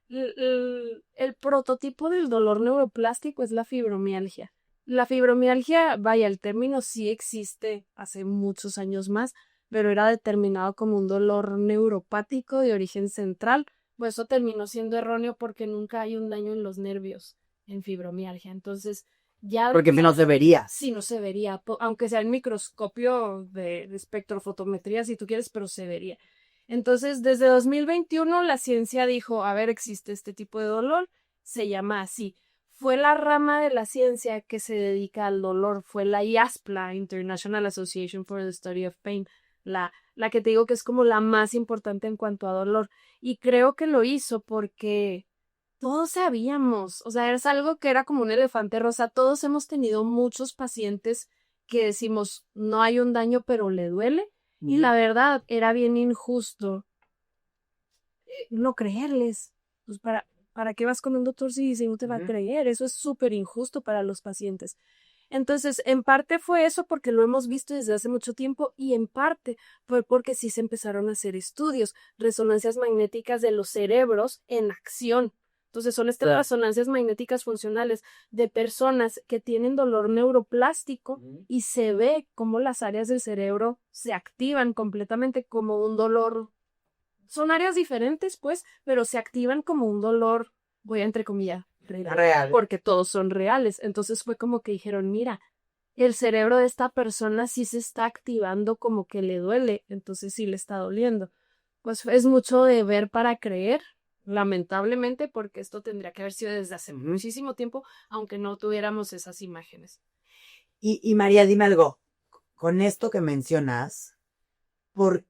El prototipo del dolor neuroplástico es la fibromialgia. La fibromialgia, vaya, el término sí existe hace muchos años más, pero era determinado como un dolor neuropático de origen central. Pues eso terminó siendo erróneo porque nunca hay un daño en los nervios en fibromialgia. Entonces, ya Porque no se vería. sí no se vería, aunque sea en microscopio de espectrofotometría, si tú quieres, pero se vería. Entonces, desde 2021 la ciencia dijo, a ver, existe este tipo de dolor, se llama así. Fue la rama de la ciencia que se dedica al dolor, fue la IASPLA, International Association for the Study of Pain, la que te digo que es como la más importante en cuanto a dolor. Y creo que lo hizo porque todos sabíamos, o sea, es algo que era como un elefante rosa. Todos hemos tenido muchos pacientes que decimos, no hay un daño, pero le duele. Y la verdad, era bien injusto no creerles. Pues ¿para qué vas con un doctor si no te va a creer? Eso es súper injusto para los pacientes. Entonces, en parte fue eso porque lo hemos visto desde hace mucho tiempo y en parte fue porque sí se empezaron a hacer estudios, resonancias magnéticas de los cerebros en acción. Entonces, son estas resonancias magnéticas funcionales de personas que tienen dolor neuroplástico y se ve cómo las áreas del cerebro se activan completamente como un dolor. Son áreas diferentes, pues, pero se activan como un dolor, voy a entrecomillar, Real. porque todos son reales. Entonces fue como que dijeron, mira, el cerebro de esta persona sí se está activando como que le duele, entonces sí le está doliendo. Pues es mucho de ver para creer, lamentablemente, porque esto tendría que haber sido desde hace muchísimo tiempo, aunque no tuviéramos esas imágenes. Y María, dime algo. Con esto que mencionas, ¿por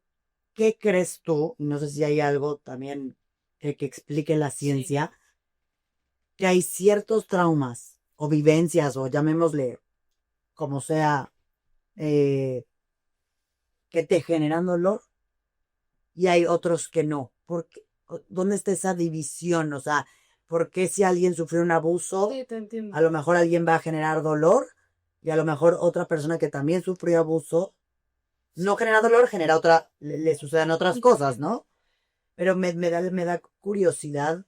qué crees tú, y no sé si hay algo también que explique la ciencia, que hay ciertos traumas o vivencias, o llamémosle como sea, eh, que te generan dolor y hay otros que no? ¿Dónde está esa división? O sea, ¿por qué si alguien sufrió un abuso, Sí, te entiendo. a lo mejor alguien va a generar dolor y a lo mejor otra persona que también sufrió abuso no genera dolor, genera otra, le suceden otras cosas, ¿no? Pero me da curiosidad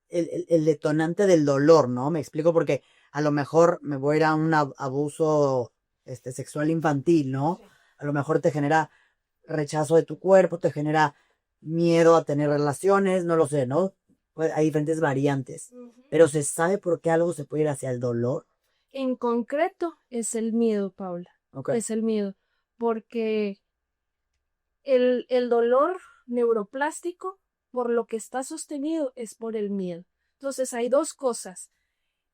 el detonante del dolor, ¿no? Me explico porque a lo mejor me voy a ir a un abuso sexual infantil, ¿no? A lo mejor te genera rechazo de tu cuerpo, te genera miedo a tener relaciones, no lo sé, ¿no? Pues hay diferentes variantes, pero se sabe por qué algo se puede ir hacia el dolor. En concreto es el miedo, Paula. Okay. Es el miedo, porque el dolor neuroplástico, por lo que está sostenido, es por el miedo. Entonces hay dos cosas.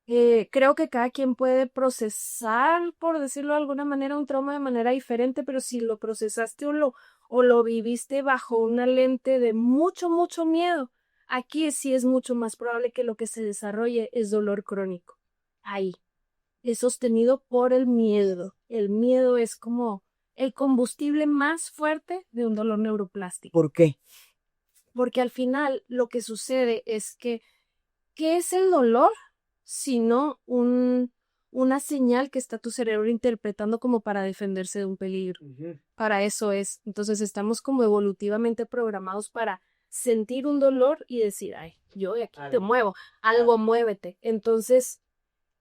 Creo que cada quien puede procesar, por decirlo de alguna manera, un trauma de manera diferente, pero si lo procesaste o lo viviste bajo una lente de mucho, mucho miedo, aquí sí es mucho más probable que lo que se desarrolle es dolor crónico. Ahí es sostenido por el miedo. El miedo es como el combustible más fuerte de un dolor neuroplástico. ¿Por qué? Porque al final lo que sucede es que, ¿qué es el dolor? Sino una señal que está tu cerebro interpretando como para defenderse de un peligro. Para eso es. Entonces estamos como evolutivamente programados para sentir un dolor y decir, ay, yo de aquí te muevo, algo muévete. Entonces,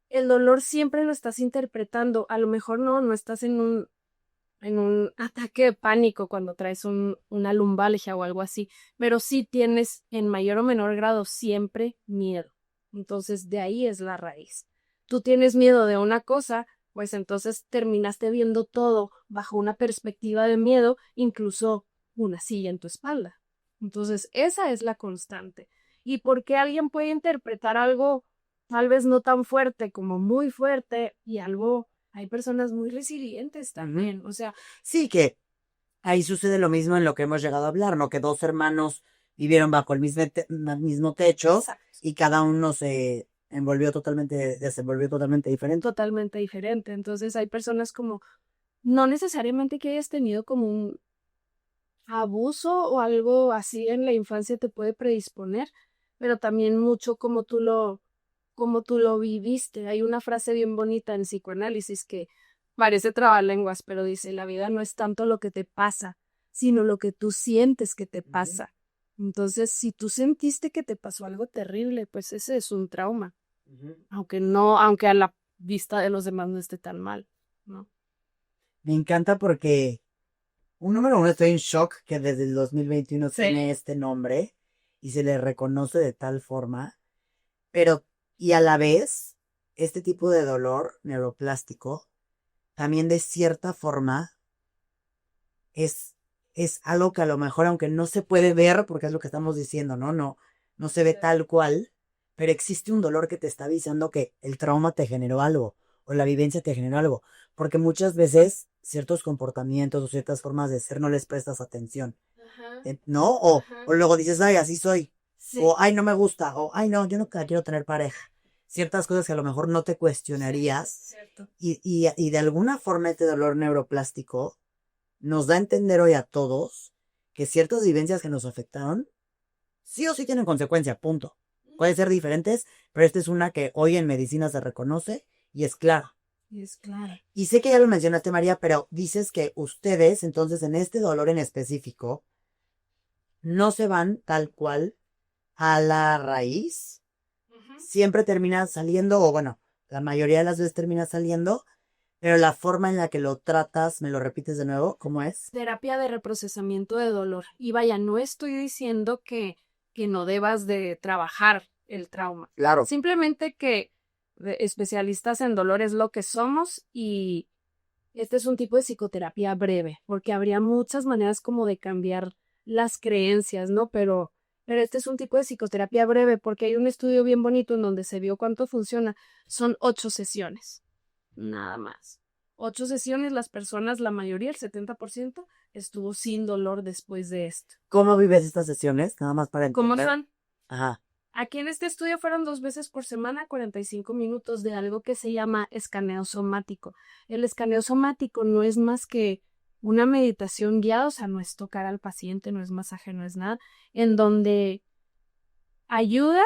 el dolor siempre lo estás interpretando. A lo mejor no estás en un ataque de pánico cuando traes una lumbalgia o algo así, pero sí tienes en mayor o menor grado siempre miedo. Entonces, de ahí es la raíz. Tú tienes miedo de una cosa, pues entonces terminaste viendo todo bajo una perspectiva de miedo, incluso una silla en tu espalda. Entonces, esa es la constante. ¿Y por qué alguien puede interpretar algo tal vez no tan fuerte como muy fuerte y algo, hay personas muy resilientes también, o sea, Sí, que ahí sucede lo mismo en lo que hemos llegado a hablar, ¿no? Que dos hermanos vivieron bajo el mismo techo exacto, y cada uno se desenvolvió totalmente diferente. totalmente diferente. Entonces hay personas como, no necesariamente que hayas tenido como un abuso o algo así en la infancia te puede predisponer, pero también mucho como tú lo viviste. Hay una frase bien bonita en psicoanálisis que parece trabalenguas, pero dice, la vida no es tanto lo que te pasa, sino lo que tú sientes que te pasa. Entonces, si tú sentiste que te pasó algo terrible, pues ese es un trauma, aunque a la vista de los demás no esté tan mal, ¿no? Me encanta porque, número uno, estoy en shock que desde el 2021 tiene este nombre y se le reconoce de tal forma, pero, y a la vez, este tipo de dolor neuroplástico también de cierta forma es algo que a lo mejor, aunque no se puede ver, porque es lo que estamos diciendo, ¿no? No se ve tal cual, pero existe un dolor que te está avisando que el trauma te generó algo o la vivencia te generó algo. Porque muchas veces ciertos comportamientos o ciertas formas de ser no les prestas atención, Ajá, ¿no? O ajá. luego dices, ay, así soy, Sí, o ay, no me gusta, o ay, no, yo no quiero tener pareja. Ciertas cosas que a lo mejor no te sí, cuestionarías cierto. y de alguna forma este dolor neuroplástico nos da a entender hoy a todos que ciertas vivencias que nos afectaron sí o sí tienen consecuencia, punto. Pueden ser diferentes, pero esta es una que hoy en medicina se reconoce y es clara. Y es claro. Y sé que ya lo mencionaste, María, pero dices que ustedes, entonces, en este dolor en específico, no se van tal cual a la raíz. Ujú. Siempre termina saliendo, o bueno, la mayoría de las veces termina saliendo, pero la forma en la que lo tratas, ¿me lo repites de nuevo? ¿Cómo es? Terapia de reprocesamiento de dolor. Y vaya, no estoy diciendo que no debas de trabajar el trauma. Claro. Simplemente que especialistas en dolor es lo que somos y este es un tipo de psicoterapia breve, porque habría muchas maneras como de cambiar las creencias, ¿no? Pero este es un tipo de psicoterapia breve porque hay un estudio bien bonito en donde se vio cuánto funciona. Son 8 sesiones, nada más. 8 sesiones, las personas, la mayoría, el 70%, estuvo sin dolor después de esto. ¿Cómo vives estas sesiones? Nada más para ¿Cómo entender. son? Ajá. Aquí en este estudio fueron 2 veces por semana, 45 minutos de algo que se llama escaneo somático. El escaneo somático no es más que una meditación guiada, o sea, no es tocar al paciente, no es masaje, no es nada, en donde ayudas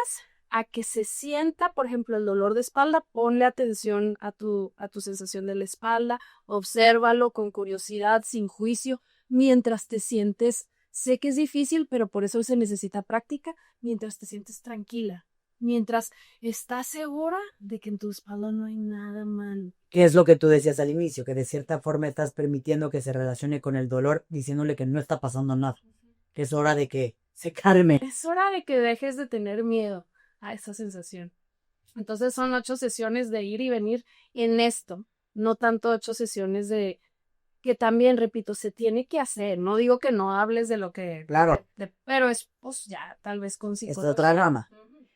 a que se sienta, por ejemplo, el dolor de espalda, ponle atención a tu sensación de la espalda, obsérvalo con curiosidad, sin juicio, mientras te sientes, sé que es difícil, pero por eso se necesita práctica, mientras te sientes tranquila, mientras estás segura de que en tu espalda no hay nada malo. ¿Qué es lo que tú decías al inicio? Que de cierta forma estás permitiendo que se relacione con el dolor, diciéndole que no está pasando nada. Que es hora de que se calme. Es hora de que dejes de tener miedo a esa sensación. Entonces son 8 sesiones de ir y venir en esto, no tanto 8 sesiones de que también, repito, se tiene que hacer. No digo que no hables de lo que, Claro, pero es pues ya tal vez con esta es otra psicología. rama. Ujú.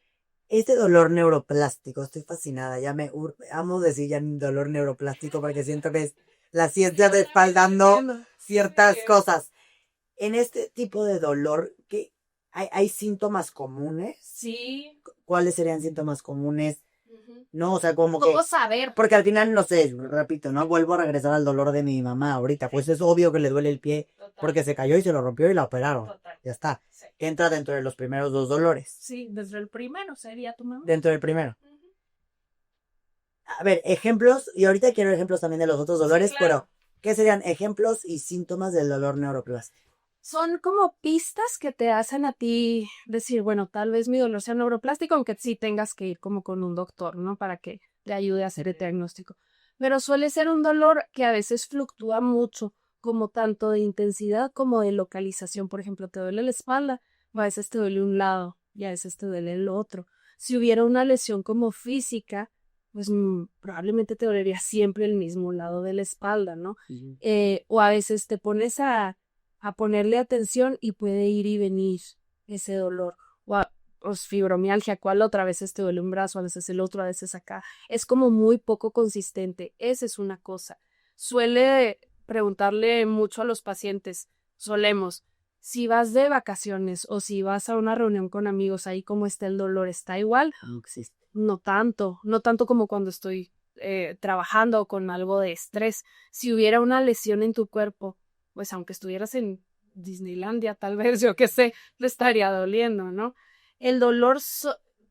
Este dolor neuroplástico, estoy fascinada. Amo decir ya dolor neuroplástico porque siento que es la ciencia respaldando Entiendo. ciertas cosas. En este tipo de dolor, ¿qué hay síntomas comunes? Sí. ¿Cuáles serían síntomas comunes? Ujú. No, o sea, como que, ¿Cómo saber? porque al final, no sé, repito, no vuelvo a regresar al dolor de mi mamá ahorita, pues es obvio que le duele el pie Total, porque se cayó y se lo rompió y la operaron. total. Ya está. Sí. Entra dentro de los primeros dos dolores. Sí, desde el primero sería tu mamá. Dentro del primero. Ujú. A ver, ejemplos, y ahorita quiero ejemplos también de los otros dolores, Claro. pero ¿qué serían ejemplos y síntomas del dolor neuroplástico? Son como pistas que te hacen a ti decir, bueno, tal vez mi dolor sea neuroplástico, aunque sí tengas que ir como con un doctor, ¿no? Para que te ayude a hacer el diagnóstico. Pero suele ser un dolor que a veces fluctúa mucho, como tanto de intensidad como de localización. Por ejemplo, te duele la espalda, o a veces te duele un lado y a veces te duele el otro. Si hubiera una lesión como física, pues probablemente te dolería siempre el mismo lado de la espalda, ¿no? Ujú. O a veces te pones a ponerle atención y puede ir y venir ese dolor. O fibromialgia, ¿cuál otra? A veces te duele un brazo, a veces el otro, a veces acá. Es como muy poco consistente. Esa es una cosa. Suele preguntarle mucho a los pacientes, solemos, si vas de vacaciones o si vas a una reunión con amigos, ahí cómo está el dolor, ¿está igual? No existe. No tanto como cuando estoy trabajando con algo de estrés. Si hubiera una lesión en tu cuerpo, pues aunque estuvieras en Disneylandia, tal vez, yo qué sé, le estaría doliendo, ¿no? El dolor,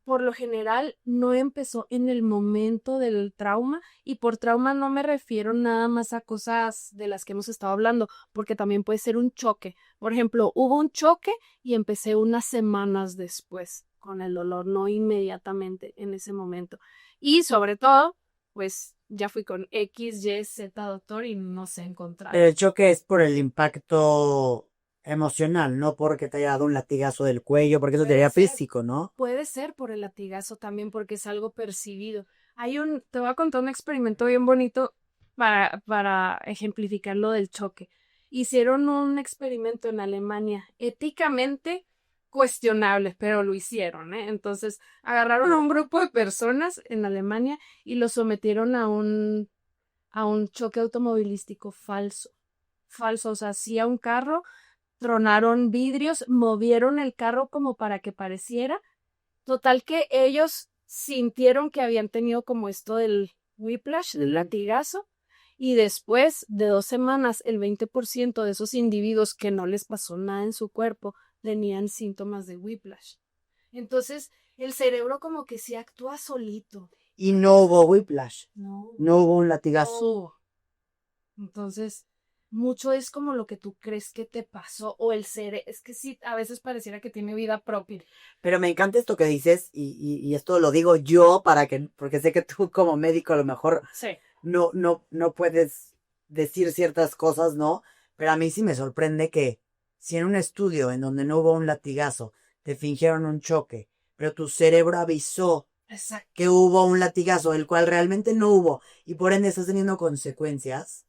por lo general, no empezó en el momento del trauma, y por trauma no me refiero nada más a cosas de las que hemos estado hablando, porque también puede ser un choque. Por ejemplo, hubo un choque y empecé unas semanas después con el dolor, no inmediatamente en ese momento. Y sobre todo, pues ya fui con X, Y, Z doctor y no sé encontrar. El choque es por el impacto emocional, no porque te haya dado un latigazo del cuello, porque eso Puede sería ser. físico, ¿no? Puede ser por el latigazo también, porque es algo percibido. Te voy a contar un experimento bien bonito para ejemplificar lo del choque. Hicieron un experimento en Alemania, éticamente cuestionable, pero lo hicieron, ¿eh? Entonces, agarraron a un grupo de personas en Alemania y los sometieron a un choque automovilístico falso. Falso, o sea, sí a un carro, tronaron vidrios, movieron el carro como para que pareciera. Total que ellos sintieron que habían tenido como esto del whiplash, del latigazo, y después de 2 semanas, el 20% de esos individuos que no les pasó nada en su cuerpo tenían síntomas de whiplash. Entonces, el cerebro como que sí actúa solito. Y no hubo whiplash. No, No hubo un latigazo. no. Entonces, mucho es como lo que tú crees que te pasó o el cerebro. Es que sí, a veces pareciera que tiene vida propia. Pero me encanta esto que dices y esto lo digo yo porque sé que tú como médico a lo mejor Sí. no puedes decir ciertas cosas, ¿no? Pero a mí sí me sorprende que si en un estudio en donde no hubo un latigazo, te fingieron un choque, pero tu cerebro avisó Exacto. que hubo un latigazo, el cual realmente no hubo, y por ende estás teniendo consecuencias,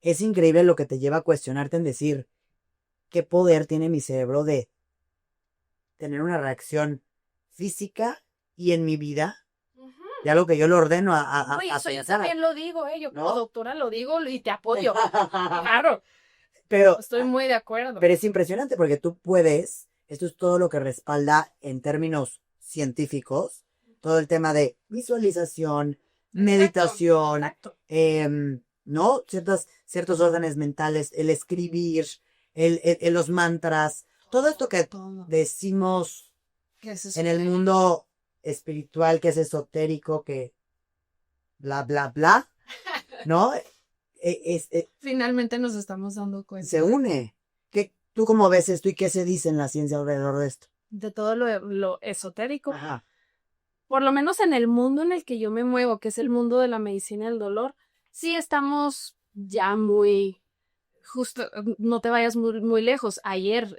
es increíble lo que te lleva a cuestionarte en decir, ¿qué poder tiene mi cerebro de tener una reacción física y en mi vida? Ya lo que yo le ordeno a Eso yo pensar, también lo digo, yo como ¿no? doctora lo digo y te apoyo. Claro, Pero, estoy muy de acuerdo. pero es impresionante porque tú puedes, esto es todo lo que respalda en términos científicos, todo el tema de visualización, meditación, Exacto. ¿no? Ciertos órdenes mentales, el escribir, los mantras, todo esto que Todo. decimos ¿Qué es eso? en el mundo espiritual, que es esotérico, que bla, bla, bla, ¿no? Finalmente nos estamos dando cuenta Se une. ¿Tú cómo ves esto y qué se dice en la ciencia alrededor de esto? de todo lo esotérico. Ajá. Por lo menos en el mundo en el que yo me muevo, que es el mundo de la medicina del dolor, sí estamos ya muy justo, no te vayas muy lejos. Ayer,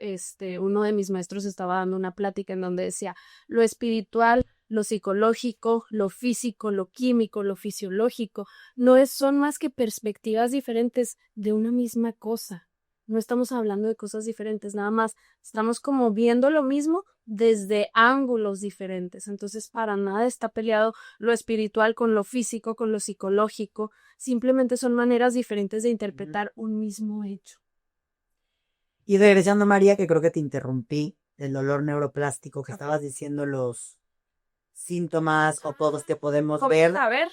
uno de mis maestros estaba dando una plática en donde decía lo espiritual, lo psicológico, lo físico, lo químico, lo fisiológico, son más que perspectivas diferentes de una misma cosa. No estamos hablando de cosas diferentes, nada más estamos como viendo lo mismo desde ángulos diferentes. Entonces, para nada está peleado lo espiritual con lo físico, con lo psicológico. Simplemente son maneras diferentes de interpretar un mismo hecho. Y regresando, María, que creo que te interrumpí, del dolor neuroplástico, que estabas diciendo los síntomas o todos que podemos ver. A ver.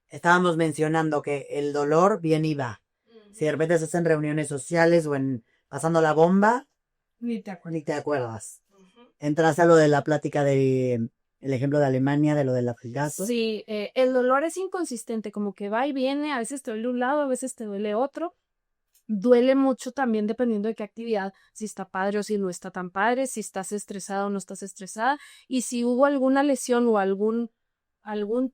Estábamos mencionando que el dolor viene y va. Si de repente estás en reuniones sociales o pasando la bomba, Ni te acuerdas. ni te acuerdas. Entras a lo de la plática el ejemplo de Alemania, de lo del latigazo. Sí, el dolor es inconsistente, como que va y viene, a veces te duele un lado, a veces te duele otro. Duele mucho también dependiendo de qué actividad, si está padre o si no está tan padre, si estás estresada o no estás estresada, y si hubo alguna lesión o algún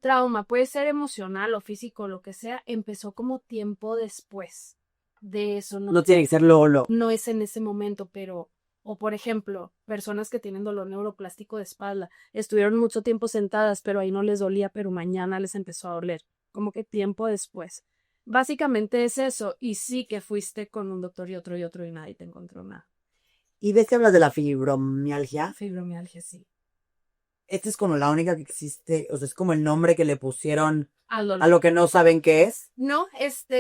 trauma, puede ser emocional o físico, lo que sea, empezó como tiempo después de eso. No tiene que ser lo. No es en ese momento, pero, o por ejemplo, personas que tienen dolor neuroplástico de espalda, estuvieron mucho tiempo sentadas, pero ahí no les dolía, pero mañana les empezó a doler, como que tiempo después. Básicamente es eso, y sí que fuiste con un doctor y otro y nadie te encontró nada. ¿Y ves que hablas de la fibromialgia? Fibromialgia, sí. Esta es como la única que existe, o sea, es como el nombre que le pusieron Al dolor. a lo que no saben qué es. No,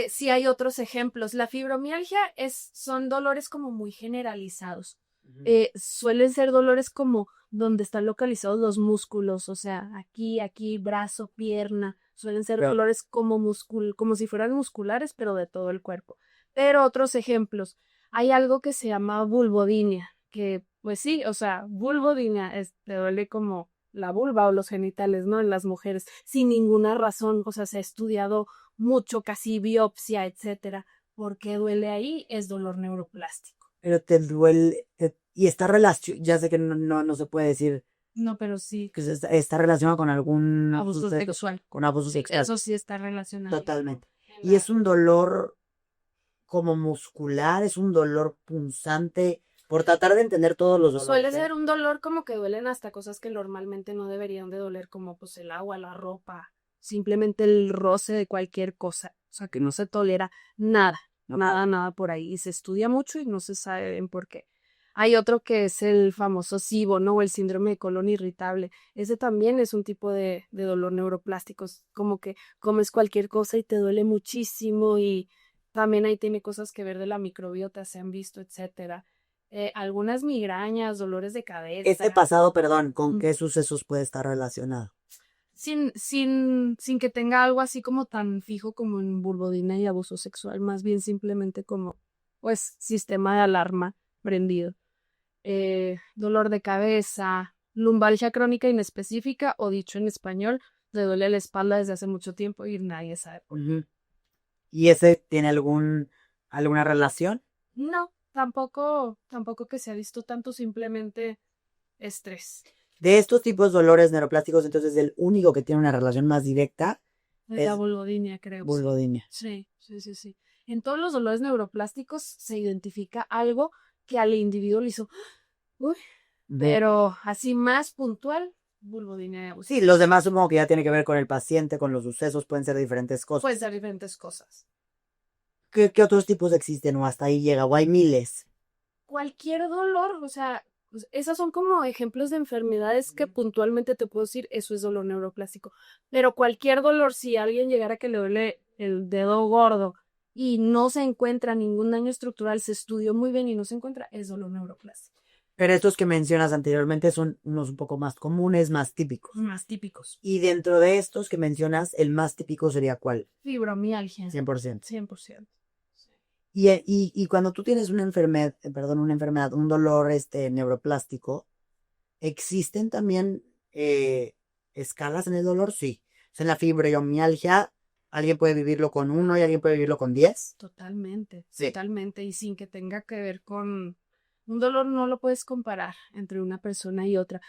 sí hay otros ejemplos. La fibromialgia son dolores como muy generalizados. Suelen ser dolores como donde están localizados los músculos, o sea, aquí, brazo, pierna. Suelen ser dolores como si fueran musculares, pero de todo el cuerpo. Pero otros ejemplos, hay algo que se llama vulvodynia, que pues sí, o sea, vulvodynia te duele como la vulva o los genitales, ¿no? En las mujeres, sin ninguna razón, o sea, se ha estudiado mucho, casi biopsia, etcétera. ¿Por qué duele ahí? Es dolor neuroplástico. Pero te duele, y está relacionado, ya sé que no se puede decir. No, pero sí. Que está relacionado con algún abuso sexual. Con abuso sexual. Eso sí está relacionado. Totalmente. Y es un dolor como muscular, es un dolor punzante, por tratar de entender todos los dolores. Suele ser un dolor como que duelen hasta cosas que normalmente no deberían de doler, como pues el agua, la ropa, simplemente el roce de cualquier cosa. O sea, que no se tolera nada, nada por ahí. Y se estudia mucho y no se sabe bien por qué. Hay otro que es el famoso SIBO, ¿no? O el síndrome de colon irritable. Ese también es un tipo de dolor neuroplástico. Es como que comes cualquier cosa y te duele muchísimo y también ahí tiene cosas que ver de la microbiota, se han visto, etcétera. Algunas migrañas, dolores de Este cabeza. pasado, perdón, ¿con qué sucesos puede estar relacionado? Sin que tenga algo así como tan fijo como en vulvodynia y abuso sexual, más bien simplemente como, pues, sistema de alarma prendido. Dolor de cabeza, lumbalgia crónica inespecífica o dicho en español, le duele la espalda desde hace mucho tiempo y nadie sabe por qué. Ujú. ¿Y ese tiene alguna relación? No, tampoco que se ha visto tanto, simplemente estrés. De estos tipos de dolores neuroplásticos, entonces el único que tiene una relación más directa La es vulvodynia, creo, sí. vulvodynia. Sí. En todos los dolores neuroplásticos se identifica algo que al individuo le hizo, uy, Ujú. pero así más puntual, vulvodynia y abuso Sí, los sexual. demás supongo que ya tiene que ver con el paciente, con los sucesos, pueden ser diferentes Pueden cosas. ser diferentes cosas. ¿Qué otros tipos existen o hasta ahí llega? O hay miles. Cualquier dolor, o sea, pues, esas son como ejemplos de enfermedades que puntualmente te puedo decir, eso es dolor neuroplástico. Pero cualquier dolor, si alguien llegara que le duele el dedo gordo y no se encuentra ningún daño estructural, se estudió muy bien y no se encuentra, es dolor neuroplástico. Pero estos que mencionas anteriormente son unos un poco más comunes, más típicos. Más típicos. Y dentro de estos que mencionas, el más típico sería ¿cuál? Fibromialgia. 100%. 100%. Y cuando tú tienes una enfermedad, un dolor neuroplástico, ¿existen también escalas en el dolor? Sí. O sea, en la fibromialgia, alguien puede vivirlo con 1 y alguien puede vivirlo con 10. Totalmente, Sí. totalmente. Y sin que tenga que ver con un dolor, no lo puedes comparar entre una persona y otra.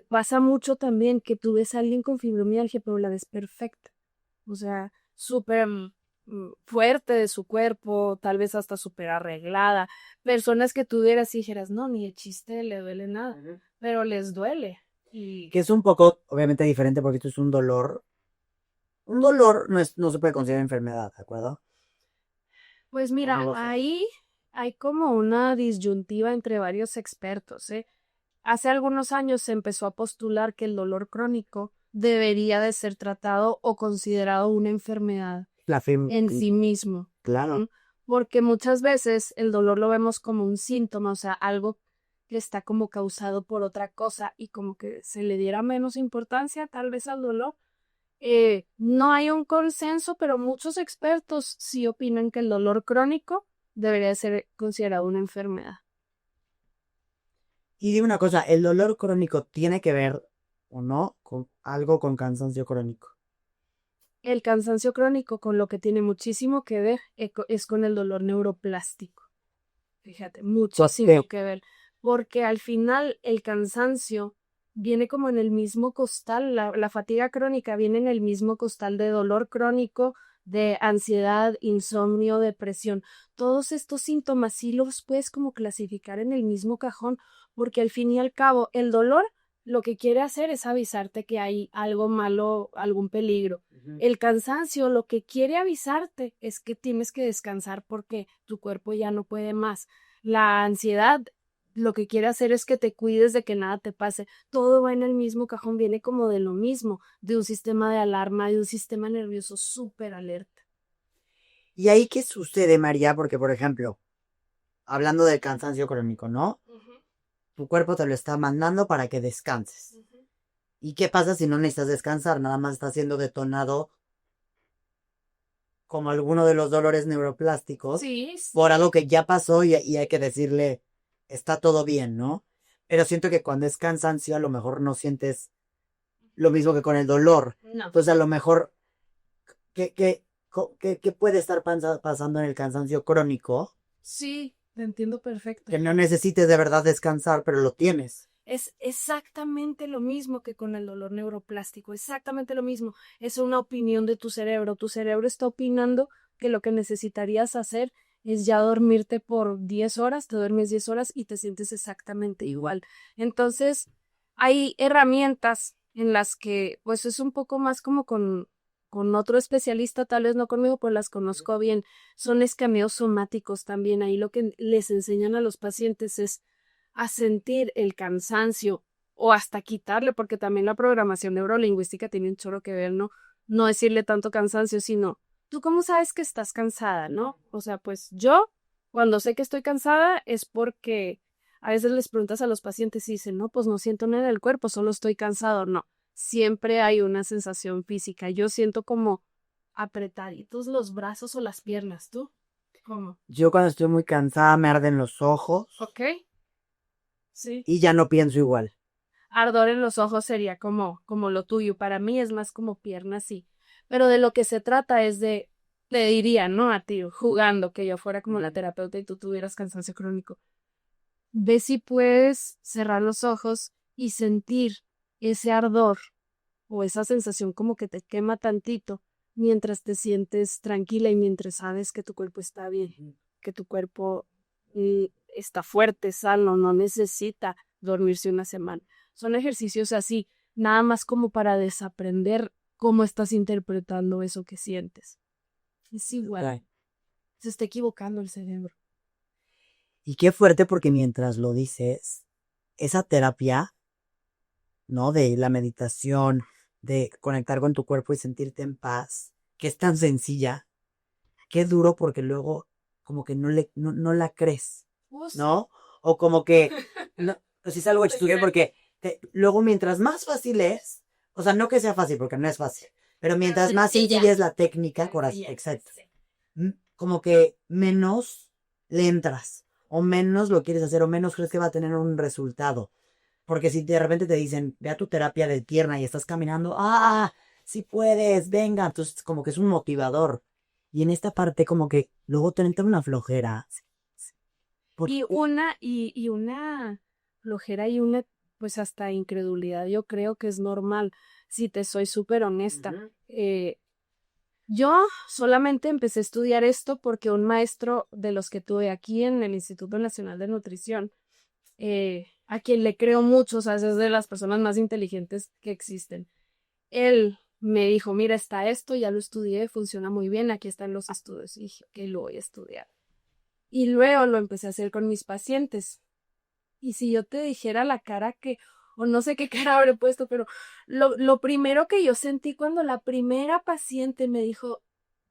Pasa mucho también que tú ves a alguien con fibromialgia, pero la ves perfecta. O sea, súper fuerte de su cuerpo, tal vez hasta súper arreglada. Personas que tú vieras y dijeras, no, ni de chiste le duele nada, Ujú. pero les duele. Y Que es un poco, obviamente, diferente porque esto es un dolor. Un dolor no se puede considerar enfermedad, ¿de acuerdo? pues ¿O no mira, lo sé? ahí hay como una disyuntiva entre varios expertos, ¿eh? Hace algunos años se empezó a postular que el dolor crónico debería de ser tratado o considerado una enfermedad La fibra, en sí mismo, claro. ¿m? Porque muchas veces el dolor lo vemos como un síntoma, o sea, algo que está como causado por otra cosa y como que se le diera menos importancia tal vez al dolor. No hay un consenso, pero muchos expertos sí opinan que el dolor crónico debería ser considerado una enfermedad. Y dime una cosa, ¿el dolor crónico tiene que ver o no con algo con cansancio crónico? El cansancio crónico con lo que tiene muchísimo que ver es con el dolor neuroplástico. Fíjate, muchísimo que ver, porque al final el cansancio viene como en el mismo costal, la fatiga crónica viene en el mismo costal de dolor crónico, de ansiedad, insomnio, depresión. Todos estos síntomas sí los puedes como clasificar en el mismo cajón, porque al fin y al cabo el dolor lo que quiere hacer es avisarte que hay algo malo, algún peligro. Ujú. El cansancio lo que quiere avisarte es que tienes que descansar porque tu cuerpo ya no puede más. La ansiedad lo que quiere hacer es que te cuides de que nada te pase. Todo va en el mismo cajón, viene como de lo mismo, de un sistema de alarma, de un sistema nervioso súper alerta. ¿Y ahí qué sucede, María? Porque, por ejemplo, hablando del cansancio crónico, ¿no? Ujú, Tu cuerpo te lo está mandando para que descanses. ujú. ¿Y qué pasa si no necesitas descansar? Nada más está siendo detonado como alguno de los dolores neuroplásticos Sí, por algo que ya pasó y hay que decirle, está todo bien, ¿no? Pero siento que cuando es cansancio a lo mejor no sientes lo mismo que con el dolor. no. Entonces a lo mejor, ¿qué puede estar pasando en el cansancio crónico? Sí, te entiendo perfecto. Que no necesites de verdad descansar, pero lo tienes. Es exactamente lo mismo que con el dolor neuroplástico, exactamente lo mismo. Es una opinión de tu cerebro. Tu cerebro está opinando que lo que necesitarías hacer es ya dormirte por 10 horas, te duermes 10 horas y te sientes exactamente igual. Entonces, hay herramientas en las que, pues es un poco más como con otro especialista, tal vez no conmigo, pues las conozco bien. Son escaneos somáticos también. Ahí lo que les enseñan a los pacientes es a sentir el cansancio o hasta quitarle, porque también la programación neurolingüística tiene un chorro que ver, ¿no? No decirle tanto cansancio, sino, ¿tú cómo sabes que estás cansada, no? O sea, pues yo, cuando sé que estoy cansada, es porque a veces les preguntas a los pacientes y dicen, no, pues no siento nada en el cuerpo, solo estoy cansado. No, siempre hay una sensación física. Yo siento como apretaditos los brazos o las piernas, ¿tú? ¿Cómo? Yo cuando estoy muy cansada me arden los ojos ¿Ok? Sí. y ya no pienso igual. Ardor en los ojos sería como lo tuyo. Para mí es más como piernas, sí. Pero de lo que se trata es de, le diría, ¿no? A ti, jugando, que yo fuera como la terapeuta y tú tuvieras cansancio crónico. Ve si puedes cerrar los ojos y sentir ese ardor o esa sensación como que te quema tantito mientras te sientes tranquila y mientras sabes que tu cuerpo está bien, que tu cuerpo está fuerte, sano, no necesita dormirse una semana. Son ejercicios así, nada más como para desaprender cómo estás interpretando eso que sientes. Es igual, Ay. se está equivocando el cerebro. Y qué fuerte porque mientras lo dices, esa terapia, ¿no? De la meditación, de conectar con tu cuerpo y sentirte en paz, que es tan sencilla, qué duro porque luego como que no la crees, ¿no? O como que, no, pues sí es algo chistoso porque luego mientras más fácil es, o sea, no que sea fácil porque no es fácil, pero mientras más sencilla es la técnica, exacto, como que menos le entras, o menos lo quieres hacer, o menos crees que va a tener un resultado. Porque si de repente te dicen, ve a tu terapia de pierna y estás caminando, sí puedes, venga, entonces como que es un motivador. Y en esta parte como que luego te entra una flojera. Y una flojera y una, pues hasta incredulidad, yo creo que es normal, si te soy súper honesta. Yo solamente empecé a estudiar esto porque un maestro de los que tuve aquí en el Instituto Nacional de Nutrición, a quien le creo mucho, o sea, es de las personas más inteligentes que existen. Él me dijo, mira, está esto, ya lo estudié, funciona muy bien, aquí están los estudios. Y dije, que lo voy a estudiar. Y luego lo empecé a hacer con mis pacientes. Y si yo te dijera la cara que, o no sé qué cara habré puesto, pero lo primero que yo sentí cuando la primera paciente me dijo,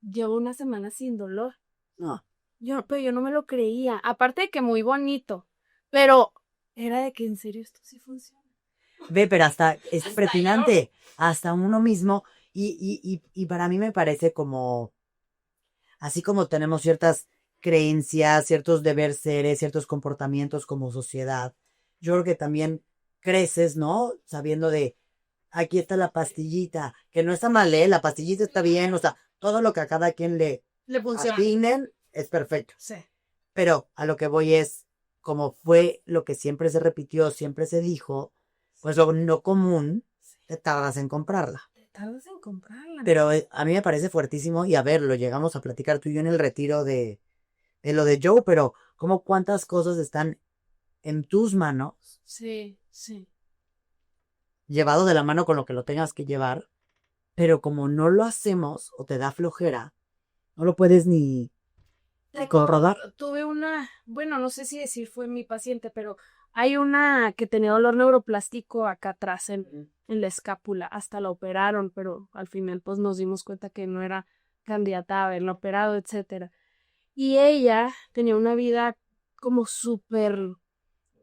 llevo una semana sin dolor. No. Pero yo no me lo creía. Aparte de que muy bonito, pero era de que en serio esto sí funciona. Ve, pero hasta es impresionante, hasta uno mismo. Y para mí me parece como, así como tenemos ciertas creencias, ciertos deberes seres, ciertos comportamientos como sociedad, yo creo que también creces, ¿no? Sabiendo de, aquí está la pastillita, que no está mal, ¿eh? La pastillita está bien, o sea, todo lo que a cada quien le funciona. asignen es perfecto. Sí. Pero a lo que voy es, como fue lo que siempre se repitió, siempre se dijo, pues lo no común, te tardas en comprarla. Te tardas en comprarla. Pero a mí me parece fuertísimo y a ver, lo llegamos a platicar tú y yo en el retiro de lo de Joe, pero como cuántas cosas están en tus manos, Sí, sí. llevado de la mano con lo que lo tengas que llevar, pero como no lo hacemos o te da flojera, no lo puedes ni rodar. Tuve una, bueno, no sé si decir fue mi paciente, pero hay una que tenía dolor neuroplástico acá atrás en la escápula. Hasta la operaron, pero al final pues nos dimos cuenta que no era candidata a haberla operado, etcétera. Y ella tenía una vida como súper,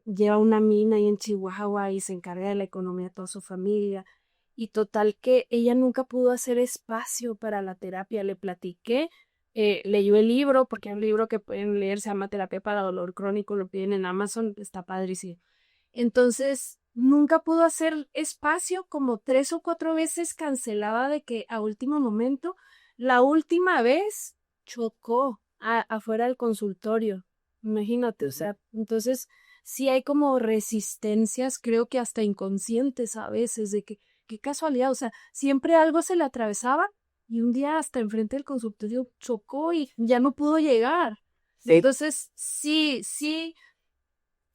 lleva una mina ahí en Chihuahua y se encarga de la economía de toda su familia. Y total que ella nunca pudo hacer espacio para la terapia. Le platiqué, leyó el libro, porque hay un libro que pueden leer, se llama Terapia para Dolor Crónico, lo piden en Amazon, está padrísimo. Entonces, nunca pudo hacer espacio, como 3 o 4 veces cancelaba de que a último momento, la última vez chocó afuera del consultorio. Imagínate, o sea, entonces sí hay como resistencias, creo que hasta inconscientes a veces, de que qué casualidad, o sea, siempre algo se le atravesaba y un día hasta enfrente del consultorio chocó y ya no pudo llegar. Sí. Entonces, sí,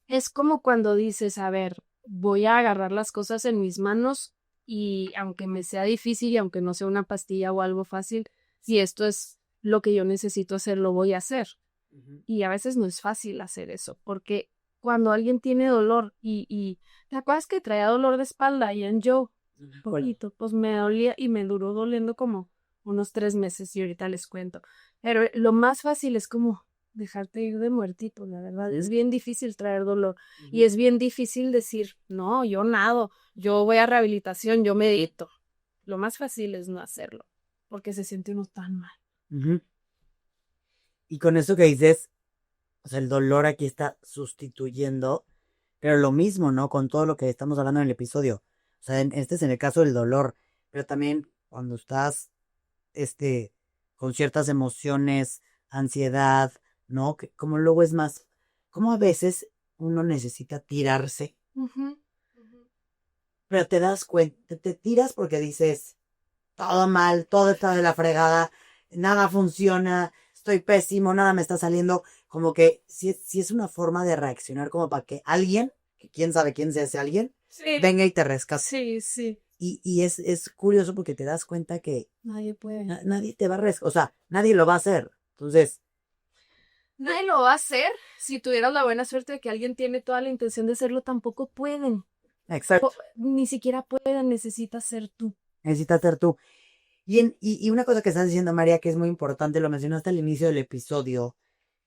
es como cuando dices, a ver, voy a agarrar las cosas en mis manos y aunque me sea difícil y aunque no sea una pastilla o algo fácil, si esto es lo que yo necesito hacer, lo voy a hacer. Y a veces no es fácil hacer eso, porque cuando alguien tiene dolor y ¿te acuerdas que traía dolor de espalda y en Joe? Poquito, pues me dolía y me duró doliendo como unos 3 meses y ahorita les cuento. Pero lo más fácil es como dejarte ir de muertito, la verdad. Es bien difícil traer dolor y es bien difícil decir, no, yo nado, yo voy a rehabilitación, yo medito. Lo más fácil es no hacerlo, porque se siente uno tan mal. Ujú. Y con eso que dices, o sea, el dolor aquí está sustituyendo, pero lo mismo, ¿no? Con todo lo que estamos hablando en el episodio. O sea, este es en el caso del dolor, pero también cuando estás, este, con ciertas emociones, ansiedad, ¿no? Que como luego es más, como a veces uno necesita tirarse, Ujú. pero te das cuenta, te tiras porque dices, todo mal, todo está de la fregada, nada funciona, estoy pésimo, nada me está saliendo. Como que si es una forma de reaccionar como para que alguien, que quién sabe quién sea ese alguien, Sí, venga y te rescate. sí, sí. Y es curioso porque te das cuenta que Nadie puede. nadie te va a rescatar, o sea, nadie lo va a hacer. Entonces, Nadie lo va a hacer. Si tuvieras la buena suerte de que alguien tiene toda la intención de hacerlo, tampoco pueden. exacto, Ni siquiera pueden, necesitas ser tú. necesitas ser tú. Y una cosa que estás diciendo, María, que es muy importante, lo mencionaste al inicio del episodio,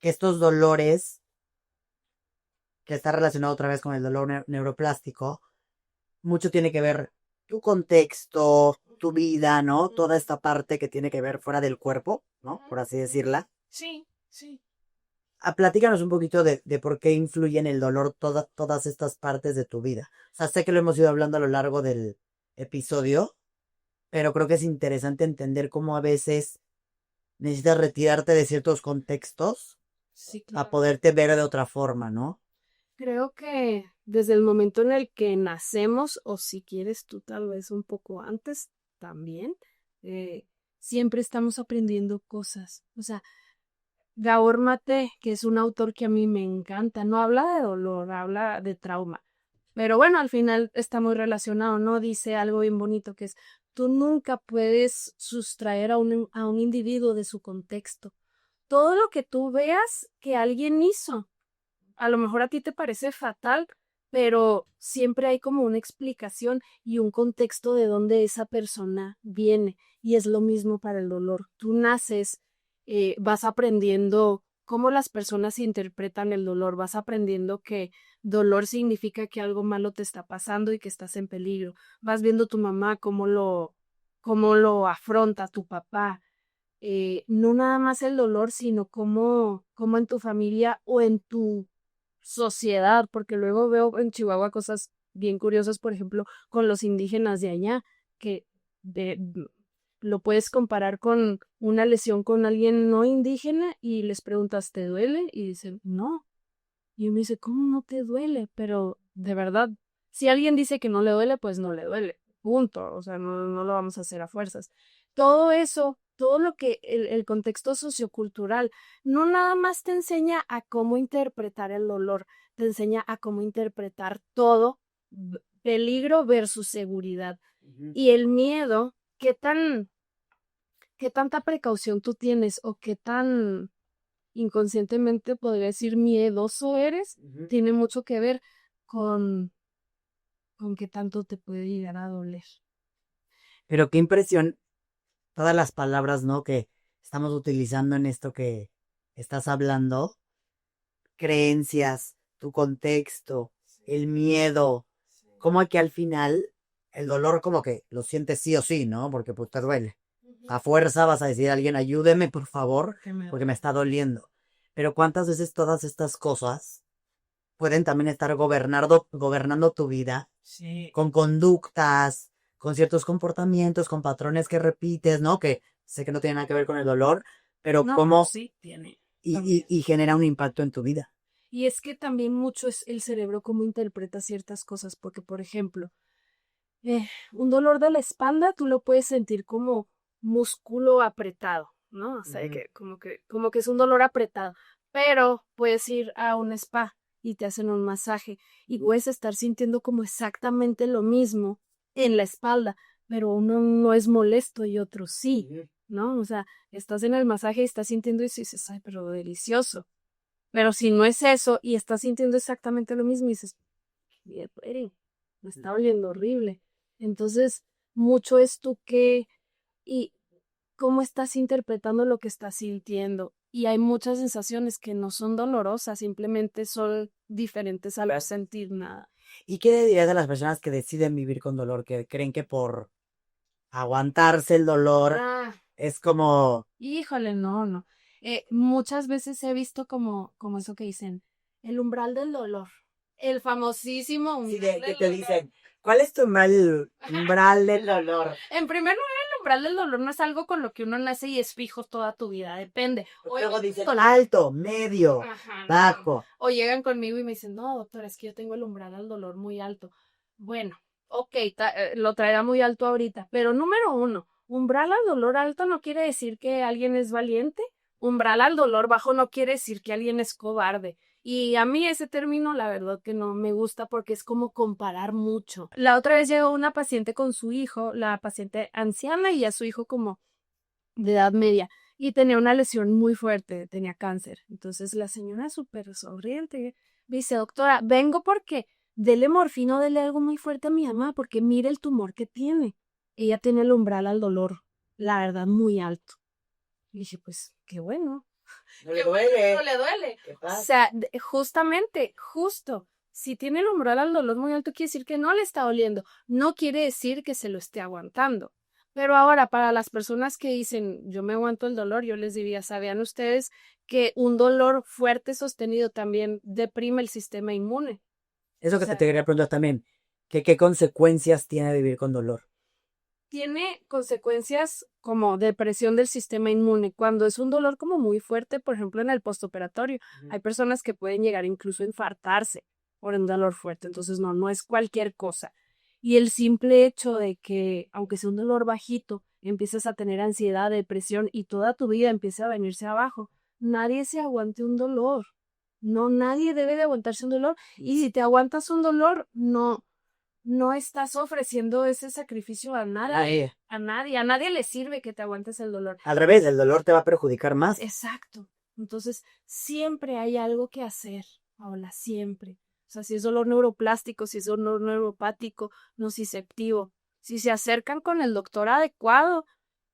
que estos dolores, que está relacionado otra vez con el dolor neuroplástico, mucho tiene que ver tu contexto, tu vida, ¿no? Toda esta parte que tiene que ver fuera del cuerpo, ¿no? Por así decirla. Sí, sí. Platícanos un poquito de por qué influye en el dolor todas estas partes de tu vida. O sea, sé que lo hemos ido hablando a lo largo del episodio, pero creo que es interesante entender cómo a veces necesitas retirarte de ciertos contextos Sí, para claro. poderte ver de otra forma, ¿no? Creo que desde el momento en el que nacemos, o si quieres tú tal vez un poco antes también, eh, siempre estamos aprendiendo cosas. O sea, Gabor Mate, que es un autor que a mí me encanta, no habla de dolor, habla de trauma. Pero bueno, al final está muy relacionado, ¿no? Dice algo bien bonito que es, tú nunca puedes sustraer a un individuo de su contexto. Todo lo que tú veas que alguien hizo, a lo mejor a ti te parece fatal, pero siempre hay como una explicación y un contexto de dónde esa persona viene. Y es lo mismo para el dolor. Tú naces, vas aprendiendo cómo las personas interpretan el dolor, vas aprendiendo que dolor significa que algo malo te está pasando y que estás en peligro. Vas viendo tu mamá cómo lo afronta tu papá. No nada más el dolor, sino cómo en tu familia o en tu sociedad, porque luego veo en Chihuahua cosas bien curiosas, por ejemplo, con los indígenas de allá, que lo puedes comparar con una lesión con alguien no indígena y les preguntas, ¿te duele? Y dicen, no. Y uno dice, ¿cómo no te duele? Pero de verdad, si alguien dice que no le duele, pues no le duele. Punto. O sea, no lo vamos a hacer a fuerzas. Todo eso, todo lo que el contexto sociocultural, no nada más te enseña a cómo interpretar el dolor, te enseña a cómo interpretar todo, peligro versus seguridad. Ujú. Y el miedo, qué tanta precaución tú tienes o qué tan inconscientemente podría decir miedoso eres, Ujú. tiene mucho que ver con, con qué tanto te puede llegar a doler. Pero qué impresión todas las palabras, ¿no? Que estamos utilizando en esto que estás hablando, creencias, tu contexto, el miedo, como que al final el dolor como que lo sientes sí o sí, ¿no? Porque pues te duele. A fuerza vas a decir a alguien, ayúdeme por favor, porque me está doliendo. Pero cuántas veces todas estas cosas pueden también estar gobernando tu vida Sí. con conductas, con ciertos comportamientos, con patrones que repites, ¿no? Que sé que no tienen nada que ver con el dolor, pero No, pero cómo sí tiene. y genera un impacto en tu vida. Y es que también mucho es el cerebro cómo interpreta ciertas cosas, porque por ejemplo, un dolor de la espalda tú lo puedes sentir como músculo apretado, ¿no? O sea, Ujú. como que es un dolor apretado, pero puedes ir a un spa y te hacen un masaje y puedes estar sintiendo como exactamente lo mismo en la espalda, pero uno no es molesto y otro sí, Ujú. ¿no? O sea, estás en el masaje y estás sintiendo eso y dices, ay, pero delicioso. Pero si no es eso y estás sintiendo exactamente lo mismo y dices, "Bien, me está oliendo horrible". Entonces, mucho es tú qué y cómo estás interpretando lo que estás sintiendo. Y hay muchas sensaciones que no son dolorosas, simplemente son diferentes al no sentir nada. ¿Y qué dirías de las personas que deciden vivir con dolor, que creen que por aguantarse el dolor Ah, es como, híjole, no. Muchas veces he visto como eso que dicen, el umbral del dolor. El famosísimo sí, umbral que del te dolor. dicen, ¿cuál es tu umbral del dolor? En primer lugar, el umbral del dolor no es algo con lo que uno nace y es fijo toda tu vida, depende. Luego dicen alto, medio, Ajá, no. bajo. O llegan conmigo y me dicen, no, doctora, es que yo tengo el umbral al dolor muy alto. Bueno, ok, lo traerá muy alto ahorita, pero número uno, umbral al dolor alto no quiere decir que alguien es valiente, umbral al dolor bajo no quiere decir que alguien es cobarde. Y a mí ese término, la verdad que no me gusta porque es como comparar mucho. La otra vez llegó una paciente con su hijo, la paciente anciana y a su hijo como de edad media y tenía una lesión muy fuerte, tenía cáncer. Entonces la señora súper sonriente me dice, doctora, vengo porque dele morfina o dele algo muy fuerte a mi mamá porque mire el tumor que tiene. Ella tiene el umbral al dolor, la verdad, muy alto. Y dije, pues, qué bueno. No le duele. No le duele. ¿Qué O pasa? sea, justamente, justo. Si tiene el umbral al dolor muy alto, quiere decir que no le está doliendo. No quiere decir que se lo esté aguantando. Pero ahora, para las personas que dicen, yo me aguanto el dolor, yo les diría, ¿sabían ustedes que un dolor fuerte sostenido también deprime el sistema inmune? Eso O que sea, te quería preguntar también, que qué consecuencias tiene vivir con dolor. tiene consecuencias como depresión del sistema inmune. Cuando es un dolor como muy fuerte, por ejemplo, en el postoperatorio, hay personas que pueden llegar incluso a infartarse por un dolor fuerte. Entonces, no es cualquier cosa. Y el simple hecho de que, aunque sea un dolor bajito, empieces a tener ansiedad, depresión y toda tu vida empieza a venirse abajo. Nadie se aguante un dolor. No, nadie debe de aguantarse un dolor. Y si te aguantas un dolor, no estás ofreciendo ese sacrificio a nadie, a nadie le sirve que te aguantes el dolor. Al revés, el dolor te va a perjudicar más. Exacto. Entonces, siempre hay algo que hacer, Paola, siempre. O sea, si es dolor neuroplástico, si es dolor neuropático, nociceptivo. Si se acercan con el doctor adecuado,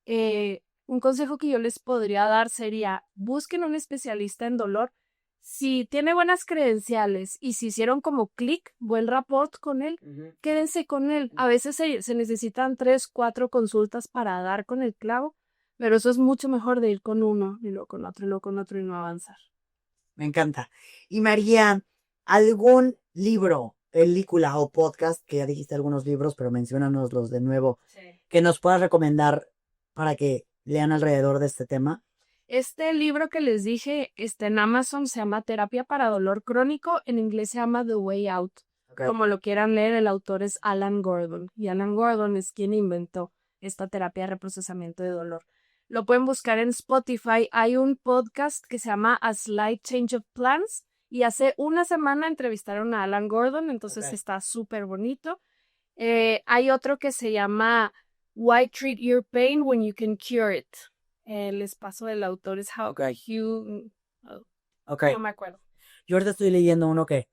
un consejo que yo les podría dar sería, busquen un especialista en dolor. Si tiene buenas credenciales y si hicieron como clic, buen rapport con él, quédense con él. A veces se necesitan 3, 4 consultas para dar con el clavo, pero eso es mucho mejor de ir con uno y luego con otro y luego con otro y no avanzar. Me encanta. Y María, ¿algún libro, película o podcast, que ya dijiste algunos libros, pero menciónanoslos de nuevo, Sí. que nos puedas recomendar para que lean alrededor de este tema? Este libro que les dije está en Amazon, se llama Terapia para Dolor Crónico, en inglés se llama The Way Out. Okay. Como lo quieran leer, el autor es Alan Gordon y Alan Gordon es quien inventó esta terapia de reprocesamiento de dolor. Lo pueden buscar en Spotify. Hay un podcast que se llama A Slight Change of Plans y hace una semana entrevistaron a Alan Gordon, entonces está súper bonito. Hay otro que se llama Why Treat Your Pain When You Can Cure It. El espacio del autor es How You... Okay. No me acuerdo. Yo ahorita estoy leyendo uno que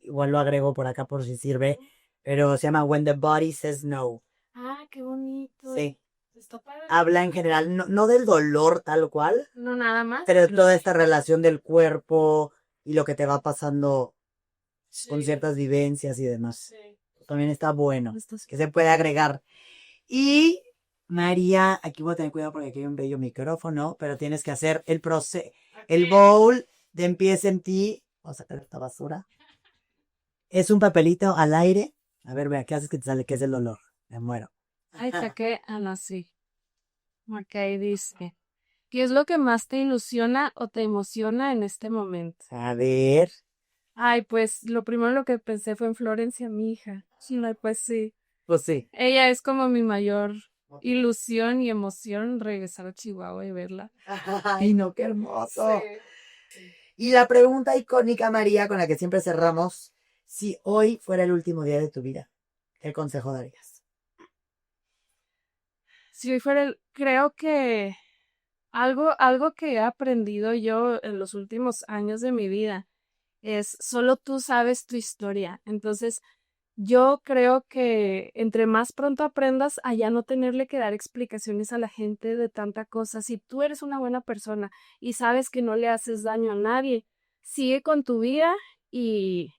igual lo agrego por acá por si sirve, pero se llama When the Body Says No. Ah, qué bonito. Sí. Está padre. Habla en general, no del dolor tal cual, No, nada más. pero es toda esta relación del cuerpo y lo que te va pasando con ciertas vivencias y demás. Sí. También está bueno, que se puede agregar. Y María, aquí voy a tener cuidado porque aquí hay un bello micrófono, pero tienes que hacer el bowl de Empieza en ti. Vamos a sacar esta basura. Es un papelito al aire. A ver, vea, ¿qué haces que te sale? ¿Qué es el dolor? Me muero. Ahí saqué, no, sí. Ok, dice. ¿Qué es lo que más te ilusiona o te emociona en este momento? A ver. Ay, pues lo primero lo que pensé fue en Florencia, mi hija. Ay, pues sí. Pues sí. Ella es como mi mayor ilusión y emoción regresar a Chihuahua y verla. Ay, no, qué hermoso. Sí. Y la pregunta icónica, María, con la que siempre cerramos, si hoy fuera el último día de tu vida, ¿qué consejo darías? Si hoy fuera creo que Algo que he aprendido yo en los últimos años de mi vida es solo tú sabes tu historia. Entonces, yo creo que entre más pronto aprendas a ya no tenerle que dar explicaciones a la gente de tanta cosa, si tú eres una buena persona y sabes que no le haces daño a nadie, sigue con tu vida y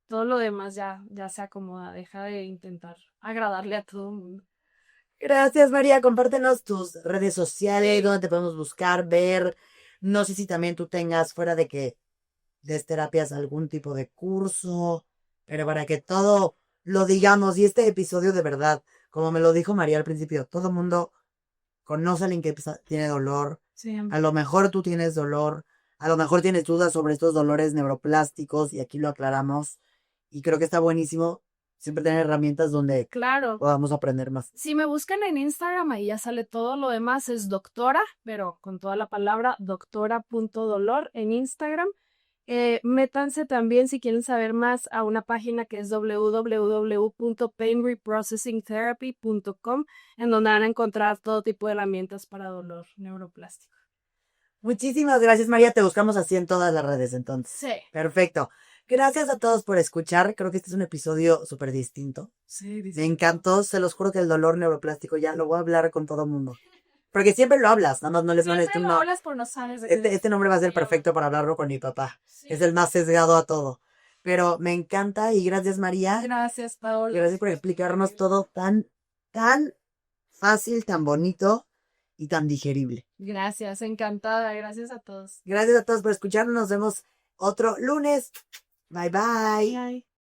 todo lo demás ya se acomoda. Deja de intentar agradarle a todo el mundo. Gracias, María. Compártenos tus redes sociales, dónde te podemos buscar, ver. No sé si también tú tengas, fuera de que des terapias, algún tipo de curso, pero para que todo lo digamos, y este episodio de verdad, como me lo dijo María al principio, todo el mundo conoce a alguien que tiene dolor. Sí, A lo mejor tú tienes dolor, a lo mejor tienes dudas sobre estos dolores neuroplásticos, y aquí lo aclaramos. Y creo que está buenísimo siempre tener herramientas donde claro. podamos aprender más. Si me buscan en Instagram, ahí ya sale todo lo demás, es doctora, pero con toda la palabra doctora.dolor en Instagram. Métanse también si quieren saber más a una página que es www.painreprocessingtherapy.com, en donde van a encontrar todo tipo de herramientas para dolor neuroplástico. Muchísimas gracias, María. Te buscamos así en todas las redes, entonces. Sí. Perfecto. Gracias a todos por escuchar. Creo que este es un episodio súper distinto. Sí, Me encantó. Se los juro que el dolor neuroplástico ya lo voy a hablar con todo el mundo. Porque siempre lo hablas, nada más no les van a decir Siempre lo no. hablas, pero no sabes de Este nombre va a ser perfecto para hablarlo con mi papá. Sí. Es el más sesgado a todo. Pero me encanta y gracias, María. Gracias, Paola. Gracias por explicarnos todo tan fácil, tan bonito y tan digerible. Gracias, encantada. Gracias a todos. Gracias a todos por escucharnos. Nos vemos otro lunes. Bye bye. Bye.